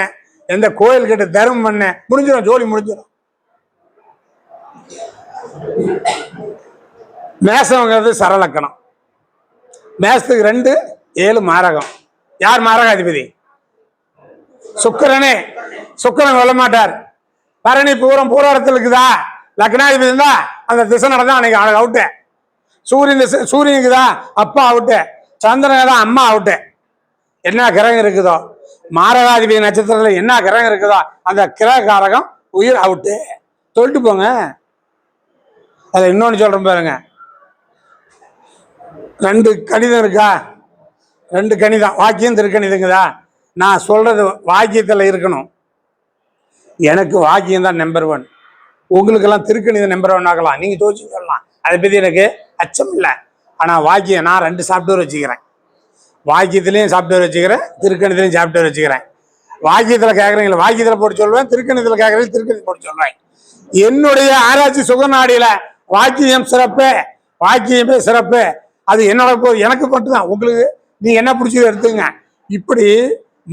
எந்த கோயில் கிட்ட தர்மம் பண்ண, முடிஞ்சிடும், ஜோலி முடிஞ்சிடும். மேசங்கிறது சரலக்கணம். மேசத்துக்கு 2 7 மாரகம். யார் மாரகாதிபதி? சுக்கிரனே. சுக்கிரன் வெல்ல மாட்டார். பரணி பூரம் பூராடத்தில் இருக்குதா, லக்னாதிபதி இருந்தா அந்த திசை நடந்தா அன்னைக்கு அவுட்டு. சூரியன் திசை, சூரியன் இருக்குதா அப்பா அவுட்டு, சந்திரன் தான் அம்மா அவுட்டு. என்ன கிரகம் இருக்குதோ, மாரகாதிபதி நட்சத்திரத்தில் என்ன கிரகம் இருக்குதோ அந்த கிரக காரகம் உயிர் அவுட்டு. சொல்லிட்டு போங்க. அதை இன்னொன்று சொல்றேன் பாருங்க. 2 கணிதம் இருக்கா, 2 கணிதம், வாக்கியம் திருக்கணிதங்குதா. நான் சொல்றது வாக்கியத்தில் இருக்கணும். எனக்கு வாக்கியம் தான் நம்பர் 1, உங்களுக்கெல்லாம் திருக்கணிதம் நம்பர் 1 ஆகலாம். நீங்க தோச்சு சொல்லலாம், அதை பத்தி எனக்கு அச்சம் இல்லை. ஆனா வாக்கியம் நான் 2 சாப்ட்வேர் வச்சுக்கிறேன். வாக்கியத்திலையும் சாப்ட்வேர் வச்சுக்கிறேன், திருக்கணிதலையும் சாப்ட்வேர் வச்சுக்கிறேன். வாக்கியத்தில் கேட்குறீங்களா, வாக்கியத்தில் போட்டு சொல்லுவேன், திருக்கணிதத்தில் கேட்குறீங்க, திருக்கணிதம் போட்டு சொல்றேன். என்னுடைய ஆராய்ச்சி சுகநாடியில வாக்கியம் சிறப்பு, வாக்கியமே சிறப்பு. அது என்னோட எனக்கு மட்டும்தான். உங்களுக்கு நீங்க என்ன பிடிச்சது எடுத்துங்க. இப்படி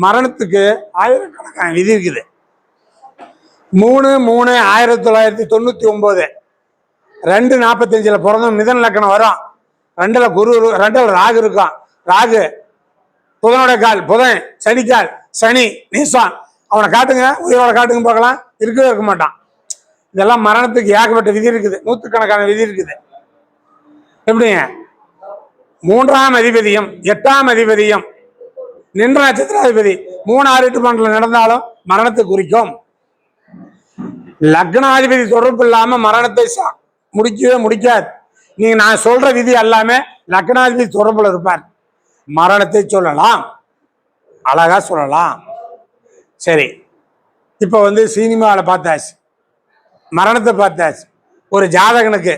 மரணத்துக்கு ஆயிரக்கணக்கான விதி இருக்குது. 3/3/1999 2:45 பிறந்த மிதன் லக்கணம் வரும். 2ல் குரு, 2ல் ராகு இருக்கும். ராகு புதனோட கால், புதன் சனிக்கால், சனி நீசம். அவனை காட்டுங்க, உயிரோட காட்டுங்க பார்க்கலாம். இருக்கவே இருக்க மாட்டான். இதெல்லாம் மரணத்துக்கு ஏகப்பட்ட விதி இருக்குது, 100கணக்கான விதி இருக்குது. எப்படிங்க? 3ஆம் அதிபதியும் 8ஆம் அதிபதியும் நின்ற நட்சத்திராதிபதி 3, 6, 8 12 நடந்தாலும் மரணத்தை குறிக்கும். லக்னாதிபதி தொடர்பு இல்லாம மரணத்தை முடிக்கவே முடிக்காது. நீங்க நான் சொல்ற விதி எல்லாமே லக்னாதிபதி தொடர்புல இருப்பார். மரணத்தை சொல்லலாம், அழகா சொல்லலாம். சரி, இப்ப சினிமாவில் பார்த்தாச்சு, மரணத்தை பார்த்தாச்சு. ஒரு ஜாதகனுக்கு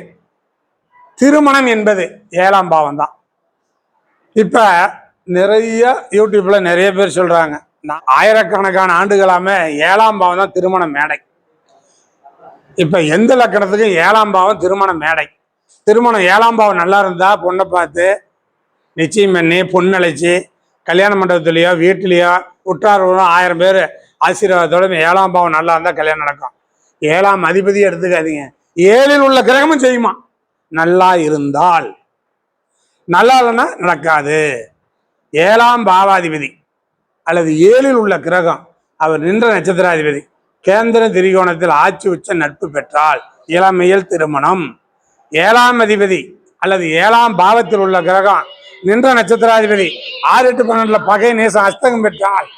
திருமணம் என்பது 7ஆம் பாவம் தான். இப்ப நிறைய யூடியூப்ல நிறைய பேர் சொல்றாங்க, ஆயிரக்கணக்கான ஆண்டுகளாமே 7ஆம் பாவம் தான் திருமண மேடை. இப்ப எந்த லக்கணத்துக்கும் 7ஆம் பாவம் திருமண மேடை. திருமணம் 7ஆம் பாவம் நல்லா இருந்தா பொண்ணை பார்த்து நிச்சயம் பண்ணி பொண்ணு அழைச்சி கல்யாண மண்டபத்திலேயோ வீட்டிலேயோ உற்றார் 1000 பேர் ஆசீர்வாதத்தோட 7ஆம் பாவம் நல்லா இருந்தா கல்யாணம் நடக்கும். 7ஆம் அதிபதியை எடுத்துக்காதீங்க, 7ல் உள்ள கிரகமும் செய்யுமா. நல்லா இருந்தால், நல்லா இல்லைன்னா நடக்காது. 7ஆம் பாவாதிபதி அல்லது 7ல் உள்ள கிரகம் அவர் நின்ற நட்சத்திராதிபதி கேந்திர திரிகோணத்தில் ஆட்சி உச்ச நட்பு பெற்றால் இளமையில் திருமணம். 7ஆம் அதிபதி அல்லது 7ஆம் பாவத்தில் உள்ள கிரகம் நின்ற நட்சத்திராதிபதி 6, 8, 12 பகை நேசம் அஸ்தகம் பெற்றால்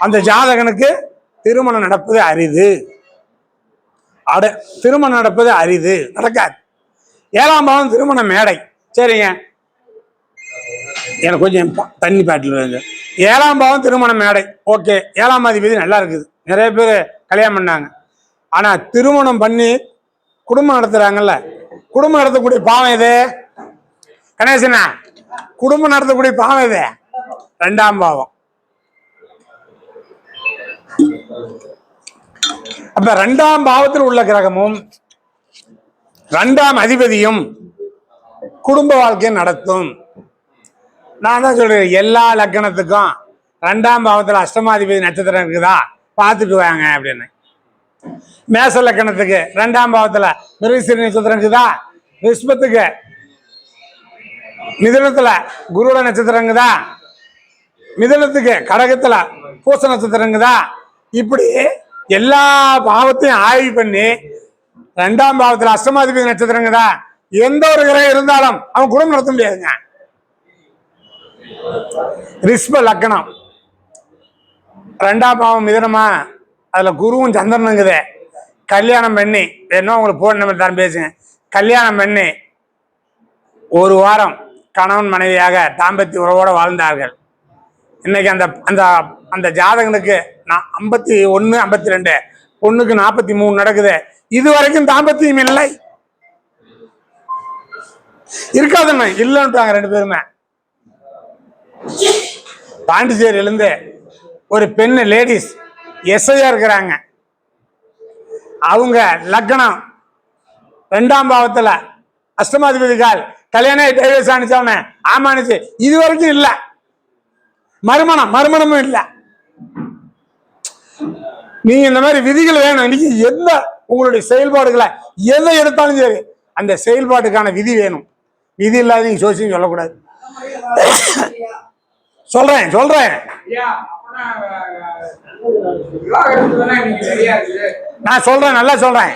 அந்த ஜாதகனுக்கு திருமணம் நடப்பது அரிது. திருமணம் நடப்பது அரிது, நடக்காது. 7ஆம் பாவம் திருமண மேடை. சரிங்க, எனக்கு கொஞ்சம் தண்ணி பாட்டில் வருது. 7ஆம் பாவம் திருமண மேடை, ஓகே. 7ஆம் அதிபதி நல்லா இருக்குது, நிறைய பேர் கல்யாணம் பண்ணாங்க. ஆனா திருமணம் பண்ணி குடும்பம் நடத்துறாங்கல்ல, குடும்பம் நடத்தக்கூடிய பாவம் எது கணேசனா? குடும்பம் நடத்தக்கூடிய பாவம் எது? 2ஆம் பாவம். அப்ப 2ஆம் பாவத்தில் உள்ள கிரகமும் 2ஆம் அதிபதியும் குடும்ப வாழ்க்கையை நடத்தும். நான் தான் சொல்றேன், எல்லா லக்கணத்துக்கும் 2ஆம் பாவத்துல அஷ்டமாதிபதி நட்சத்திரம் இருக்குதா பார்த்துட்டு வாங்க அப்படின்னு. மேச லக்கணத்துக்கு 2ஆம் பாவத்துல மிருகசீரிஷ நட்சத்திரம் இருக்குதா, ரிஷபத்துக்கு மிதுனத்துல குருட நட்சத்திரம் இருக்குதா, மிதுனத்துக்கு கடகத்துல பூச நட்சத்திரம் இருக்குதா, இப்படி எல்லா பாவத்தையும் ஆய்வு பண்ணி 2ஆம் பாவத்துல அஷ்டமாதிபதி நட்சத்திரம் இருக்குதா, எந்த ஒரு கிரகம் இருந்தாலும் அவன் குடும்பம் நடத்த முடியாதுங்க. ரிஷப லக்கணம் 2ஆம் பாவம் மிதுனமா, அதுல குருவும் சந்திரனுங்குதே. கல்யாணம் பண்ணி என்ன உங்களுக்கு போன் நம்பர் தான் பேசுங்க. கல்யாணம் பண்ணி ஒரு வாரம் கணவன் மனைவியாக தாம்பத்திய உறவோட வாழ்ந்தார்கள். இன்னைக்கு அந்த அந்த அந்த ஜாதகனுக்கு 51 52 பொண்ணுக்கு 43 நடக்குது. இது வரைக்கும் தாம்பத்தியம் இல்லை, இருக்காதுன்னு இல்லைன்றாங்க 2 பேருமே. பாண்டிச்சேரியிலிருந்து ஒரு பெண்ணு லேடிஸ் எஸ்ஐயா இருக்கிறாங்க. அவங்க லக்னம் 2ஆம் பாவத்துல அஷ்டமாதிபதிகால் கல்யாணம் டைவர்ஸ் ஆனிச்சவன ஆமானுச்சு. இது வரைக்கும் இல்ல, மறுமணமும் இல்ல. நீங்க இந்த மாதிரி விதிகள் வேணும். இன்னைக்கு எந்த உங்களுடைய செயல்பாடுகளை எதை எடுத்தாலும் சரி அந்த செயல்பாட்டுக்கான விதி வேணும். விதி இல்லாத நீங்க சோசியம் சொல்லக்கூடாது. சொல்றேன் நான் சொல்றேன், நல்லா சொல்றேன்.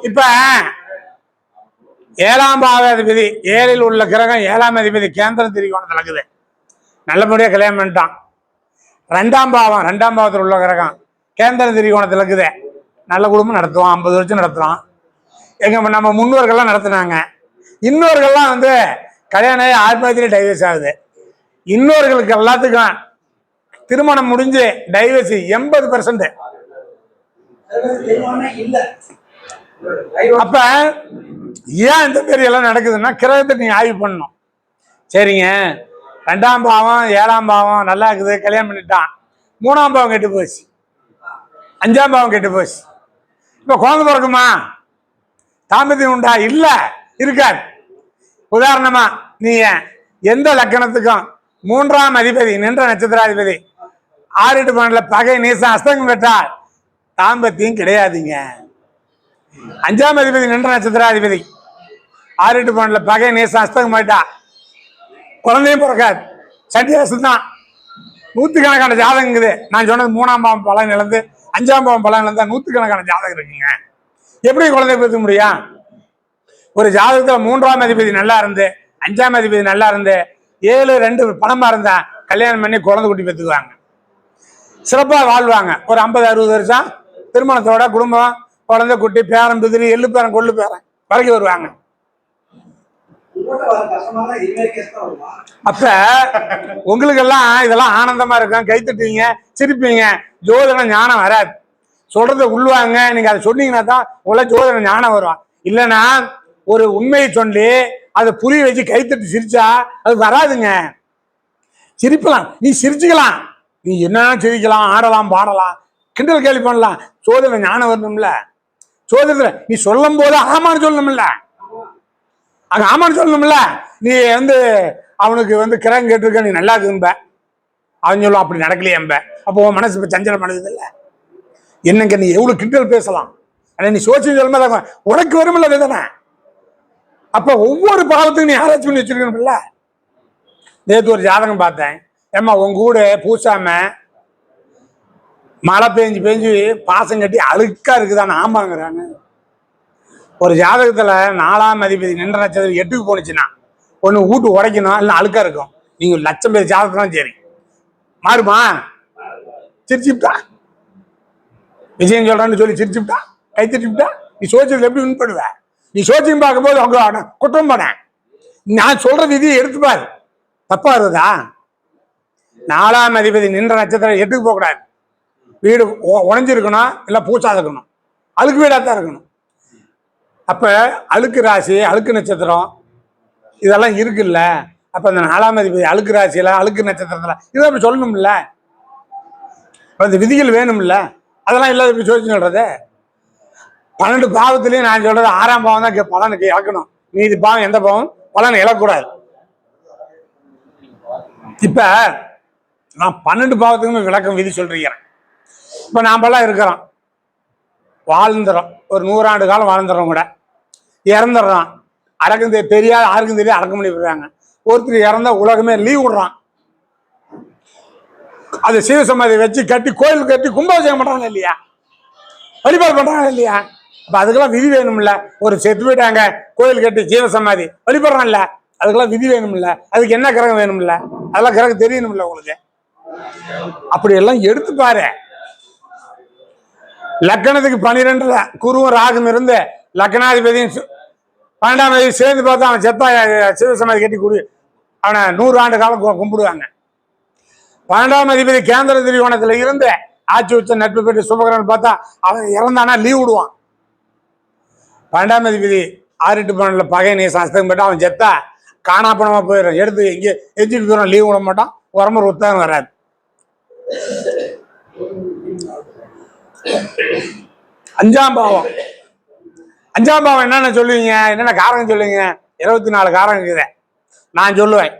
இப்ப 7ஆம் பாவாதிபதி 7ல் உள்ள கிரகம் 7ஆம் அதிபதி கேந்திர திரிகோணத்தில் இருக்குது. நல்லபடியா கல்யாணம் பண்ணிட்டான். 2ஆம் பாவத்தில் உள்ள கிரகம் கேந்திர திரிகோணத்தில் இருக்குது. நல்ல குடும்பம் நடத்துவான், 50 வருஷம் நடத்துவான். எங்க நம்ம முன்னோர்கள்லாம் நடத்தினாங்க. இன்னொருகள்லாம் வந்து கல்யாணம் ஆத்மகத்திலே டைவர்ஸ் ஆகுது. இன்னொருகளுக்கு எல்லாத்துக்கும் திருமணம் முடிஞ்சு டைவர்ஸ் 80%. அப்ப ஏன் இந்த மாதிரி எல்லாம் நடக்குதுன்னா கிரகத்தை நீங்க ஆய்வு பண்ணணும். சரிங்க, 2ஆம் பாவம் 7ஆம் பாவம் நல்லா இருக்குது, கல்யாணம் பண்ணிட்டான். 3ஆம் பாவம் கெட்டு போச்சு, 5ஆம் பாவம் கெட்டு போச்சு. இப்ப குழந்தை பிறக்குமா, தாம்பத்தியம் உண்டா? இல்ல, இருக்காது. உதாரணமா நீங்க எந்த லக்கணத்துக்கும் 3ஆம் அதிபதி நின்ற நட்சத்திராதிபதி 6 8 12 பகை நீசம் அஸ்தங்கம் பெற்றால் தாம்பத்தியம் கிடையாதுங்க. 5ஆம் அதிபதி நின்ற நட்சத்திராதிபதி 6 8 12 பகை நீசம் அஸ்தங்கம் போயிட்டா குழந்தையும் பிறக்காது, சட்டியாசம் தான். 100கணக்கான ஜாதகம் இருக்குது. நான் சொன்னது 3ஆம் பாவம் பலன் இழந்து 5ஆம் பாவம் பலன் இழந்தா 100கணக்கான ஜாதகம் இருக்குங்க. எப்படி குழந்தை பெற்று முடியும்? ஒரு ஜாதகத்துல 3ஆம் அதிபதி நல்லா இருந்து 5ஆம் அதிபதி நல்லா இருந்து 7 2 பணமா இருந்தா கல்யாணம் பண்ணி குழந்தை குட்டி பெற்றுக்குவாங்க, சிறப்பா வாழ்வாங்க. ஒரு 50 60 வருஷம் திருமணத்தோட குடும்பம் குழந்தை குட்டி பேரன் பிதிரி எள்ளு பேரன் கொள்ளு பேரன் வரைக்கும் வருவாங்க. அப்ப உங்களுக்கு எல்லாம் இதெல்லாம் ஆனந்தமா இருக்கும், கைத்தட்டுவீங்க, சிரிப்பீங்க. ஜோதிடம் ஞானம் வராது. சொல்றதை உள்வாங்க. நீங்க அதை சொன்னீங்கன்னா தான் உங்களுக்கு ஜோதிடம் ஞானம் வரும். இல்லைன்னா ஒரு உண்மையை சொல்லி அதை புரிய வச்சு கைத்தட்டி சிரிச்சா அது வராதுங்க. சிரிக்கலாம், நீ சிரிச்சுக்கலாம், நீ என்ன சிரிக்கலாம், ஆடலாம், பாடலாம், கிண்டல் கேள்வி பண்ணலாம். சோதனை ஞானம் வரணும்ல. சோதனை நீ சொல்லும் போது ஆமான்னு சொல்லணும்ல, அங்க ஆமான்னு சொல்லணும்ல. நீ வந்து அவனுக்கு வந்து கிரகம் கேட்டிருக்க, நீ நல்லா இருக்கும்ப, அவன் சொல்லுவான் அப்படி நடக்கலையேம்ப. அப்போ உன் மனசு இப்ப சஞ்சலம் பண்ணுது இல்லை. என்னங்க நீ எவ்வளவு கிண்டல் பேசலாம், ஆனா நீ சோசியம் சொல்லும்போது உனக்கு வரும்ல வேதனை. அப்ப ஒவ்வொரு பாவத்துக்கும் நீ ஆராய்ச்சி பண்ணி வச்சிருக்கணும்ல. நேற்று ஒரு ஜாதகம் பார்த்தேன். ஏம்மா உங்க கூட பூசாம மழை பெஞ்சு பாசம் கட்டி அழுக்கா இருக்குதான்னு ஆமாங்கிறாங்க. ஒரு ஜாதகத்துல 4ஆம் அதிபதி நின்ற நட்சத்திரம் 8க்கு போனுச்சுன்னா ஒண்ணு வீட்டு உடைக்கணும், இல்லை அழுக்கா இருக்கும். நீங்க 1,00,000 பேர் ஜாதகம் சரி மாறுமா? சிரிச்சுட்டா விஜயம் சொல்றான்னு சொல்லி சிரிச்சுட்டா கைத்திட்டா நீ சோசியல் எப்படி வின் பண்ணுவ? நீ சோசியம் பார்க்கும்போது அவங்க குற்றம் பண்ண நான் சொல்றது இதையே எடுத்துப்பாரு, தப்பா இருக்குதா? 4ஆம் அதிபதி நின்ற நட்சத்திரம் 8க்கு போகக்கூடாது. வீடு உடைஞ்சிருக்கணும், இல்லை பூச்சா இருக்கணும், அழுக்கு வீடாக தான் இருக்கணும். அப்ப அழுக்கு ராசி அழுக்கு நட்சத்திரம் இதெல்லாம் இருக்குல்ல. அப்ப அந்த 4ஆம் அதிபதி அழுக்கு ராசியில அழுக்கு நட்சத்திரத்துல இதை அப்படி சொல்லணும்ல. அந்த விதிகள் வேணும்ல. அதெல்லாம் இல்லாத இப்படி சோதிச்சு சொல்றது. 12 பாவத்திலையும் நான் சொல்றது 6ஆம் பாவம் தான் பலனுக்கு இழக்கணும். மீதி பாவம் எந்த பாவம் பலனை இழக்கூடாது. இப்ப நான் 12 பாவத்துக்குமே விளக்கம் விதி சொல்லிருக்கிறேன். இப்போ நாமெல்லாம் இருக்கிறோம், வாழ்ந்துறோம், ஒரு 100 ஆண்டு காலம் வாழ்ந்துறோம், கூட இறந்துடுறோம். அடக்கம் தெரியாது, யாருக்கும் தெரியாது, அடக்கம் பண்ணி போயிடுறாங்க. ஒருத்தர் இறந்தா உலகமே லீவ் விடுறான். அது சிவசமாதி வச்சு கட்டி கோயில் கட்டி கும்பாபிஷேகம் பண்றாங்க இல்லையா, வழிபாடு பண்றாங்க இல்லையா? அப்ப அதுக்கெல்லாம் விதி வேணும்ல. ஒரு செத்து போயிட்டாங்க, கோயில் கட்டி ஜீவசமாதி வழிபடுறான்ல, அதுக்கெல்லாம் விதி வேணும்ல. அதுக்கு என்ன கிரகம் வேணும்ல, அதெல்லாம் கிரகம் தெரியணும்ல உங்களுக்கு. அப்படி எல்லாம் எடுத்து பாரு. லக்கணத்துக்கு 12 குருவும் ராகும் இருந்து லக்கணாதிபதியும் 12ஆம் தேதி சேர்ந்து பார்த்தா அவன் செத்தா சிவசமாதி கட்டி குரு அவனை 100 ஆண்டு காலம் கும்பிடுவாங்க. 12ஆம் அதிபதி கேந்திர திரிகோணத்துல இருந்து ஆட்சி உச்ச நட்பு பெற்று சுபகரன் பார்த்தா அவன் இறந்தானா லீவ் விடுவான். 12ஆம் அதிபதி 6 8 12 பகை நேசம் அஸ்தகம் பெற்று அவன் செத்தா காணாப்பணமா போயிடும். எடுத்து எங்கே எச்சிட்டு போயிடும், லீவ் விட மாட்டான், உரம்பு உத்தகம் வராது. அஞ்சாம் பாவம் என்னென்ன சொல்லுவீங்க, என்னென்ன காரணம் சொல்லுவீங்க? 24 காரணம் இருக்குது, நான் சொல்லுவேன்.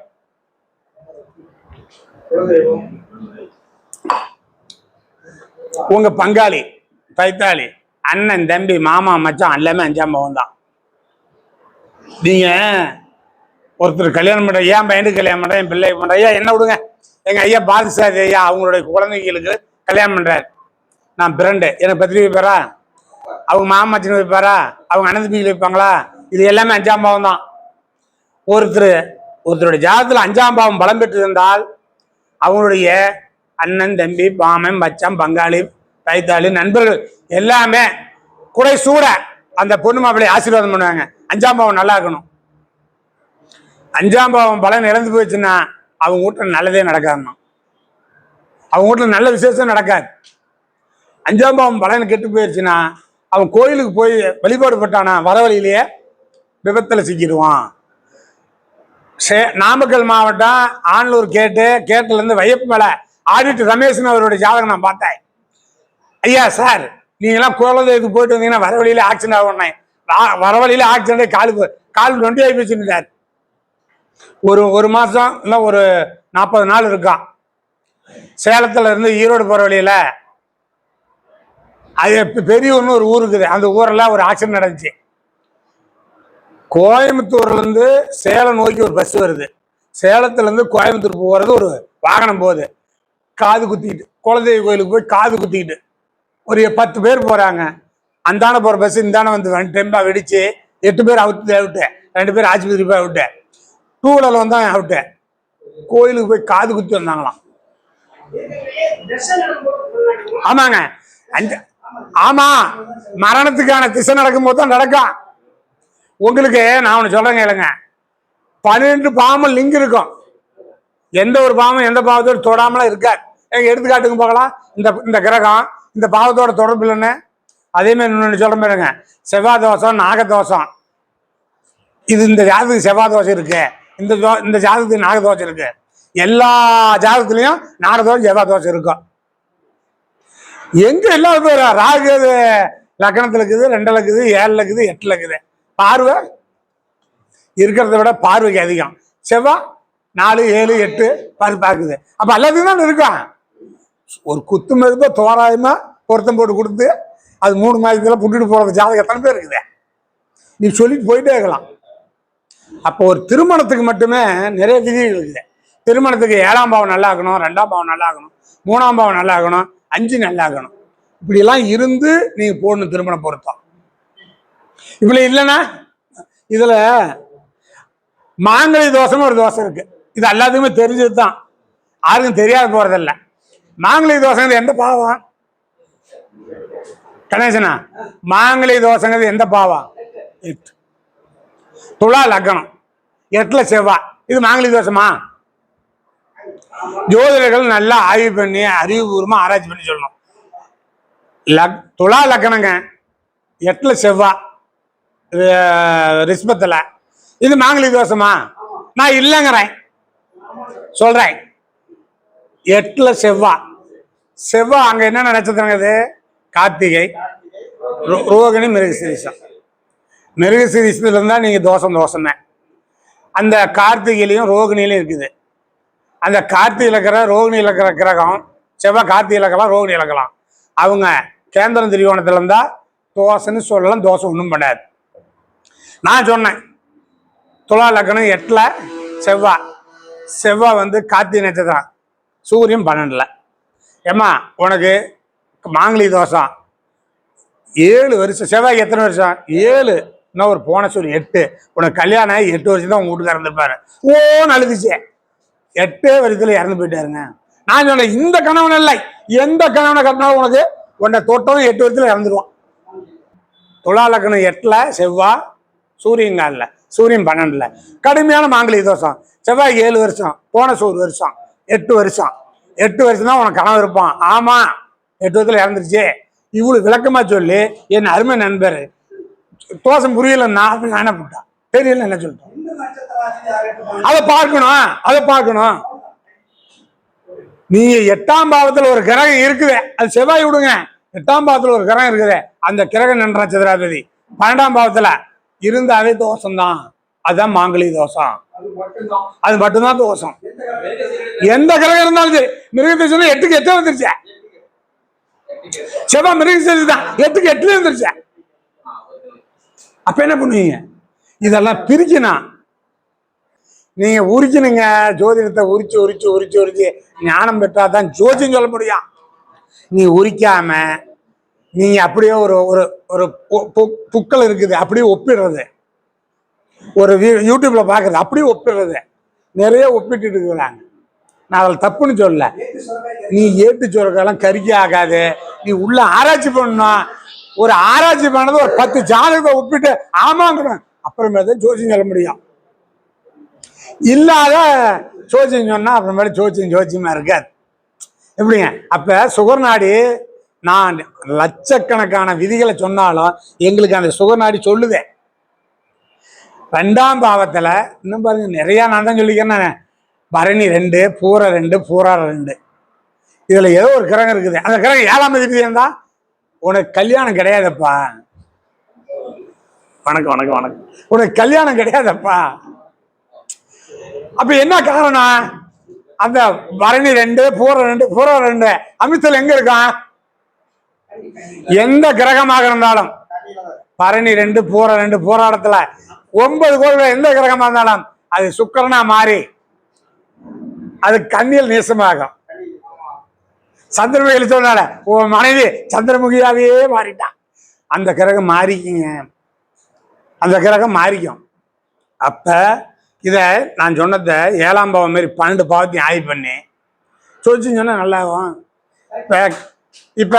உங்க பங்காளி, பைத்தாளி, அண்ணன், தம்பி, மாமா, மச்சான் எல்லாமே 5ஆம் பாவம் தான். நீங்க ஒருத்தர் கல்யாணம் பண்ற, என் பையனுக்கு கல்யாணம் பண்றேன், என் பிள்ளை பண்றேன், ஐயா என்ன விடுங்க, எங்க ஐயா பாதுசாதி ஐயா அவங்களுடைய குழந்தைங்களுக்கு கல்யாணம் பண்றாரு, நான் பிரண்டு, எனக்கு பத்திரிகை வைப்பாரா? அவங்க மாமா மச்சின வைப்பாரா? அவங்க அண்ணன் தம்பிகள் வைப்பாங்களா? இது எல்லாமே 5ஆம் பாவம் தான். ஒருத்தருடைய ஜாதகத்துல 5ஆம் பாவம் பலம் பெற்று இருந்தால் அவங்களுடைய அண்ணன், தம்பி, மாமன், மச்சான், பங்காளி, தைத்தாளி, நண்பர்கள் எல்லாமே குடை சூட அந்த பொண்ணு மாப்பிள்ளை ஆசீர்வாதம் பண்ணுவாங்க. 5ஆம் பாவம் நல்லா இருக்கணும். 5ஆம் பாவம் பலன் இழந்து போயிடுச்சுன்னா அவங்க வீட்டுல நல்லதே நடக்காதுன்னா, அவங்க வீட்டுல நல்ல விசேஷம் நடக்காது. 5ஆம் பாவம் பலன் கெட்டு போயிடுச்சுன்னா அவன் கோயிலுக்கு போய் வழிபாடு பட்டானா வர வழியிலேயே விபத்துல சிக்கிடுவான். நாமக்கல் மாவட்டம் ஆனலூர் கேட்டுல இருந்து வையப்பு மேல ஆடிட் ரமேஷன் அவருடைய ஜாதகம் நான் பார்த்தேன். ஐயா சார், நீங்களாம் குலதெய்வத்துக்கு போயிட்டு வந்தீங்கன்னா வர வழியில ஆக்சிடென்ட் ஆகணும், வர வழியில ஆக்சிடென்ட் கால் 20 ஆகி போச்சுட்டார். ஒரு மாசம் இல்லை ஒரு 40 நாள் இருக்கான். சேலத்துல இருந்து ஈரோடு போற வழியில அது பெரியூர்னு ஒரு ஊர் இருக்குது, அந்த ஊர்ல ஒரு ஆக்சிடென்ட் நடந்துச்சு. கோயம்புத்தூர்ல இருந்து சேலம் நோக்கி ஒரு பஸ் வருது, சேலத்துல இருந்து கோயம்புத்தூர் போறது ஒரு வாகனம் போகுது, காது குத்திக்கிட்டு குலதெய்வ கோயிலுக்கு போய் காது குத்திக்கிட்டு ஒரு 10 பேர் போறாங்க. அந்தான போற பஸ் இந்தான வந்து டெம்பா வெடிச்சு 8 பேர் அவுட்டு, 2 பேர் ஆஸ்பத்திரி போய் அவுட்டு, 2 வீலர்ல வந்தாங்க அவுட்டு. கோயிலுக்கு போய் காது குத்தி வந்தாங்களாம். ஆமாங்க, ஆமா, மரணத்துக்கான திசை நடக்கும் போது தான் நடக்கும். உங்களுக்கு நான் ஒண்ணு சொல்றேங்க இல்லைங்க, 12 பாவம் லிங்க் இருக்கும். எந்த ஒரு பாவம் எந்த பாவத்தோட தொடாமலாம் இருக்காது. எங்க எடுத்துக்காட்டுக்கு பார்க்கலாம், இந்த கிரகம் இந்த பாவத்தோட தொடர்பு இல்லைன்னு. அதே மாதிரி இன்னொன்று சொல்ற மாதிரிங்க, செவ்வாய் தோஷம், நாகதோஷம், இது இந்த ஜாதகத்துக்கு செவ்வாய் தோஷம் இருக்கு, இந்த ஜாதகத்துக்கு நாகதோஷம் இருக்கு. எல்லா ஜாதகத்துலயும் நாகதோஷம் செவ்வாய் தோஷம் இருக்கும். எங்க எல்லாரும் ராகு லக்கணத்துல இருக்குது, 2ல் இருக்குது, 7ல் இருக்குது, 8ல் இருக்குது. பார்வை இருக்கிறத விட பார்வைக்கு அதிகம். செவ்வாய் 4 7 8 பார்க்குது. அப்ப எல்லாத்துக்கும் தான் இருக்கும். ஒரு குத்து மதிப்பா தோராயமா பொருத்தம் போட்டு கொடுத்து அது 3 மாதத்துல புட்டுட்டு போறது ஜாதகம் எத்தனை பேர் இருக்குது, நீ சொல்லிட்டு போயிட்டே இருக்கலாம். அப்போ ஒரு திருமணத்துக்கு மட்டுமே நிறைய விதிகள் இருக்குது. திருமணத்துக்கு 7ஆம் பாவம் நல்லா இருக்கணும், 2ஆம் பாவம் நல்லா இருக்கணும், 3ஆம் பாவம் நல்லா இருக்கணும், 5 நல்லா இருக்கணும். இப்படி எல்லாம் இருந்து நீங்க போடணும் திருமண பொருத்தம். இப்படி இல்லைன்னா இதுல மாங்கலி தோஷம் ஒரு தோஷம் இருக்கு. இது எல்லாத்துக்குமே தெரிஞ்சது தான், யாருக்கும் தெரியாத போறதில்ல. மாங்கலி தோஷங்கிறது எந்த பாவம் கணேசனா? மாங்கலி தோஷங்கிறது எந்த பாவம்? 8. துலா லக்னம், 8ல் செவ்வாய், இது மாங்கலி தோஷமா? ஜோதிடர்கள் நல்லா ஆய்வு பண்ணி அறிவுபூர்வமா ஆராய்ச்சி பண்ணி சொல்லணும். துலா லக்கணங்க, 8ல் செவ்வாய் ரிஷ்பத்துல, இது மாங்கலி தோஷமா? நான் இல்லைங்கிறேன், சொல்றேன். 8ல் செவ்வாய் அங்க என்ன நட்சத்திரங்க? கார்த்திகை, ரோகிணி, மிருகசீரிஷம். மிருகசீரிஷத்துல இருந்தா நீங்க தோஷமே. அந்த கார்த்திகையிலையும் ரோகிணியிலையும் இருக்குது. அந்த கார்த்திகை இருக்கிற ரோகிணி இருக்கிற கிரகம் செவ்வாய் கார்த்திகை இலக்கலாம் ரோகிணி இலக்கலாம். அவங்க கேந்திரம் திரிகோணத்துல இருந்தா தோசைன்னு சொல்லலாம், தோசை ஒன்றும் பண்ணாது. நான் சொன்னேன் துலா லக்னம் 8ல் செவ்வாய், செவ்வாய் வந்து கார்த்திகை நட்சத்திரம், சூரியன் 12ல். ஏம்மா உனக்கு மாங்கலி தோசம் 7 வருஷம், செவ்வாய்க்கு எத்தனை வருஷம்? 7. இன்னும் ஒரு போன சொல்லி 8. உனக்கு கல்யாணம் 8 வருஷம் தான் உங்க வீட்டுக்கு இறந்துருப்பாரு. அழுதுச்சு 8 வருஷத்துல இறந்து போயிட்டாருங்க. நான் சொன்னேன் இந்த கணவன் இல்லை, எந்த கணவனை கட்டினாலும் உனக்கு உன்னை தொட்டவன் 8 வருஷத்துல இறந்துருவான். துலா லக்னம் 8ல் செவ்வாய், சூரியன் 4ல், சூரியன் 12ல். கடுமையான மாங்கலி தோஷம். செவ்வாய்க்கு 7 வருஷம், போனஸ் 1 வருஷம், 8 வருஷம். 8 வருஷம் தான் உனக்கு கனவு இருப்பான். ஆமா 8 வருஷத்துல இறந்துருச்சு. இவ்வளவு விளக்கமா சொல்லி என் அருமை நண்பர் தோசம் புரியலன்னா என்ன போட்டான் தெரியல, என்ன சொல்லிட்டோம். அதை பார்க்கணும். நீங்க 8ஆம் பாவத்துல ஒரு கிரகம் இருக்குது, அது செவ்வாய் விடுங்க. 8ஆம் பாவத்துல ஒரு கிரகம் இருக்குது, அந்த கிரகம் நன்ற நட்சத்திராதிபதி 12ஆம் பாவத்துல இருந்தாவே தோஷம் தான். அதுதான் மாங்கலி தோஷம், அது மட்டும்தான் தோஷம். எந்த கிரகம் இருந்தாலும் சரி, மிருகத்தை சொன்னா 8க்கு 8 வந்துருச்சு. செவ்வாய் மிருகம் தான் 8க்கு 8 வந்துருச்சு. அப்ப என்ன பண்ணுவீங்க? இதெல்லாம் பிரிக்கணும். நீங்க உரிக்கணுங்க, ஜோதிடத்தை உரிச்சு ஞானம் பெற்றாதான் ஜோதிடம் சொல்ல முடியும். நீ உரிக்காம நீங்க அப்படியே ஒரு புக்கள் இருக்குது அப்படியே ஒப்பிடுறது, ஒரு யூடியூப்ல பாக்குறது அப்படியே ஒப்பிடுறது, நிறைய ஒப்பிட்டு இருக்கிறாங்க. நான் அதில் தப்புன்னு சொல்லல. நீ ஏட்டு சொல்றதெல்லாம் கறிக்க ஆகாது. நீ உள்ள ஆராய்ச்சி பண்ணணும். ஒரு ஆராய்ச்சி பண்ணது ஒரு 10 ஜாதகத்தை ஒப்பிட்டு ஆமாங்கணும், அப்புறமே தான் ஜோசியம் சொல்ல முடியும். இல்லாத ஜோசியம் சொன்னா அப்புறமேல ஜோசியமா இருக்காது. எப்படிங்க? அப்ப சுகர் நாடி நான் லட்சக்கணக்கான விதிகளை சொன்னாலும் எங்களுக்கு அந்த சுகர் நாடி சொல்லுதே. 2ஆம் பாவத்துல இன்னும் பாருங்க நிறைய நான் தான் சொல்லிக்கிறேன். பரணி 2, பூர 2, பூராட 2. இதுல ஏதோ ஒரு கிரகம் இருக்குது. அந்த கிரகம் 7ஆம் அதிபதி இருந்தா உனக்கு கல்யாணம் கிடையாதப்பா. வணக்கம். உனக்கு கல்யாணம் கிடையாதப்பா. அப்ப என்ன காரணம்? அந்த பரணி 2, பூர 2, பூராட 2 அமிர்தத்தில் எங்க இருக்கான்? எந்த கிரகமாக இருந்தாலும் பரணி 2, பூர 2, போராட்டத்துல 9 கோள்கள் எந்த கிரகமா இருந்தாலும் அது சுக்கிரனா மாறி அது கண்ணியல் நேசமாகும். சந்திரமுகி சொன்னால உன் மனைவி சந்திரமுகியாவே மாறிட்டான். அந்த கிரகம் மாறிக்குங்க, அந்த கிரகம் மாறிக்கும். அப்ப இத நான் சொன்னத 7ஆம் பாவம் மாதிரி 12 பாவத்தையும் ஆய்வு பண்ணி சொல்லிச்சுன்னு சொன்னா நல்லாகும். இப்ப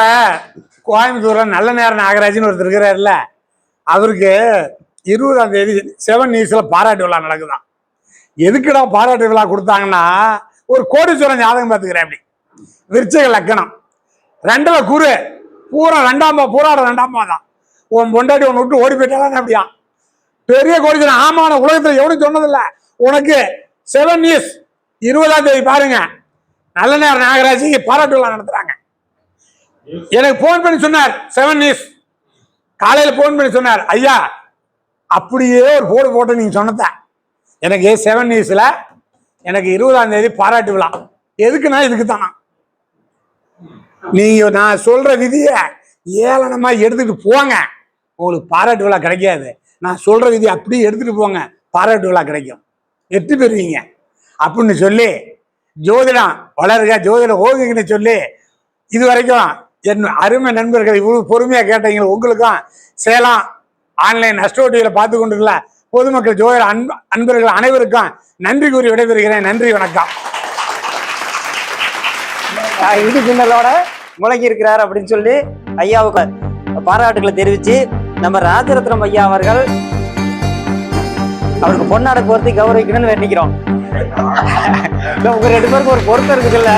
கோயம்புத்தூர்ல நல்ல நேரம் நாகராஜ்னு ஒருத்தர் இருக்கிறாருல்ல, அவருக்கு 20ஆம் தேதி 7 நியூஸ்ல பாராட்டு விழா நடக்குதான். எதுக்குடா பாராட்டு விழா கொடுத்தாங்கன்னா, ஒரு கோடீஸ்வரன் ஜாதகம் பார்த்துக்கிறேன். அப்படி விருச்சிக லக்கணம் 2ல குரு, பூரா 2ஆம் பூராட 2ஆம் பாவம். உன் பொண்டாட்டி ஒன்று விட்டு ஓடி போயிட்டாலும் அப்படியா பெரிய கோடீஸ்வரன். ஆமான உலகத்துல எவனும் சொன்னதில்ல. உனக்கு 7 நியூஸ் 20ஆம் தேதி பாருங்க, நல்ல நேரம் நாகராஜிக்கு பாராட்டு விழா நடத்துறாங்க. எனக்கு போன் பண்ணி சொன்னார், 7 நியூஸ் காலையில போன் பண்ணி சொன்னார், ஐயா அப்படியே ஒரு போடு போட்டு நீங்க சொன்னத எனக்கு 7 நியூஸ்ல எனக்கு 20ஆம் தேதி பாராட்டு விழா. எதுக்குன்னா இதுக்கு தானா. நீங்க நான் சொல்ற விதிய ஏளனமா எடுத்துட்டு போங்க, உங்களுக்கு பாராட்டு விழா கிடைக்காது. நான் சொல்ற விதியை அப்படியே எடுத்துட்டு போங்க, பாராட்டு விழா கிடைக்கும், வெற்றி பெறுவீங்க அப்படின்னு சொல்லி ஜோதிடம் வளருக, ஜோதிடம் ஓகுங்கன்னு சொல்லி இது வரைக்கும் என் அருமை நண்பர்கள் இவ்வளவு பொறுமையா கேட்டீங்க. உங்களுக்கும் சேலம் ஆன்லைன் அஸ்ட்ரோடியில பார்த்து கொண்டிருக்கல பொதுமக்கள் ஜோதிட அன்பர்கள் அனைவருக்கும் நன்றி கூறி விடைபெறுகிறேன். நன்றி, வணக்கம். இடி பின்னலோட முழங்கி இருக்கிறார் அப்படின்னு சொல்லி ஐயாவுக்கு பாராட்டுகளை தெரிவிச்சு, நம்ம ராஜரத்னம் ஐயா அவர்கள் அவருக்கு பொன்னாடை போர்த்தி கௌரவிக்கணும்னு வேண்டிக்கிறோம். உங்க 2 பேருக்கு ஒரு பொறுப்பு இருக்குதுல்ல.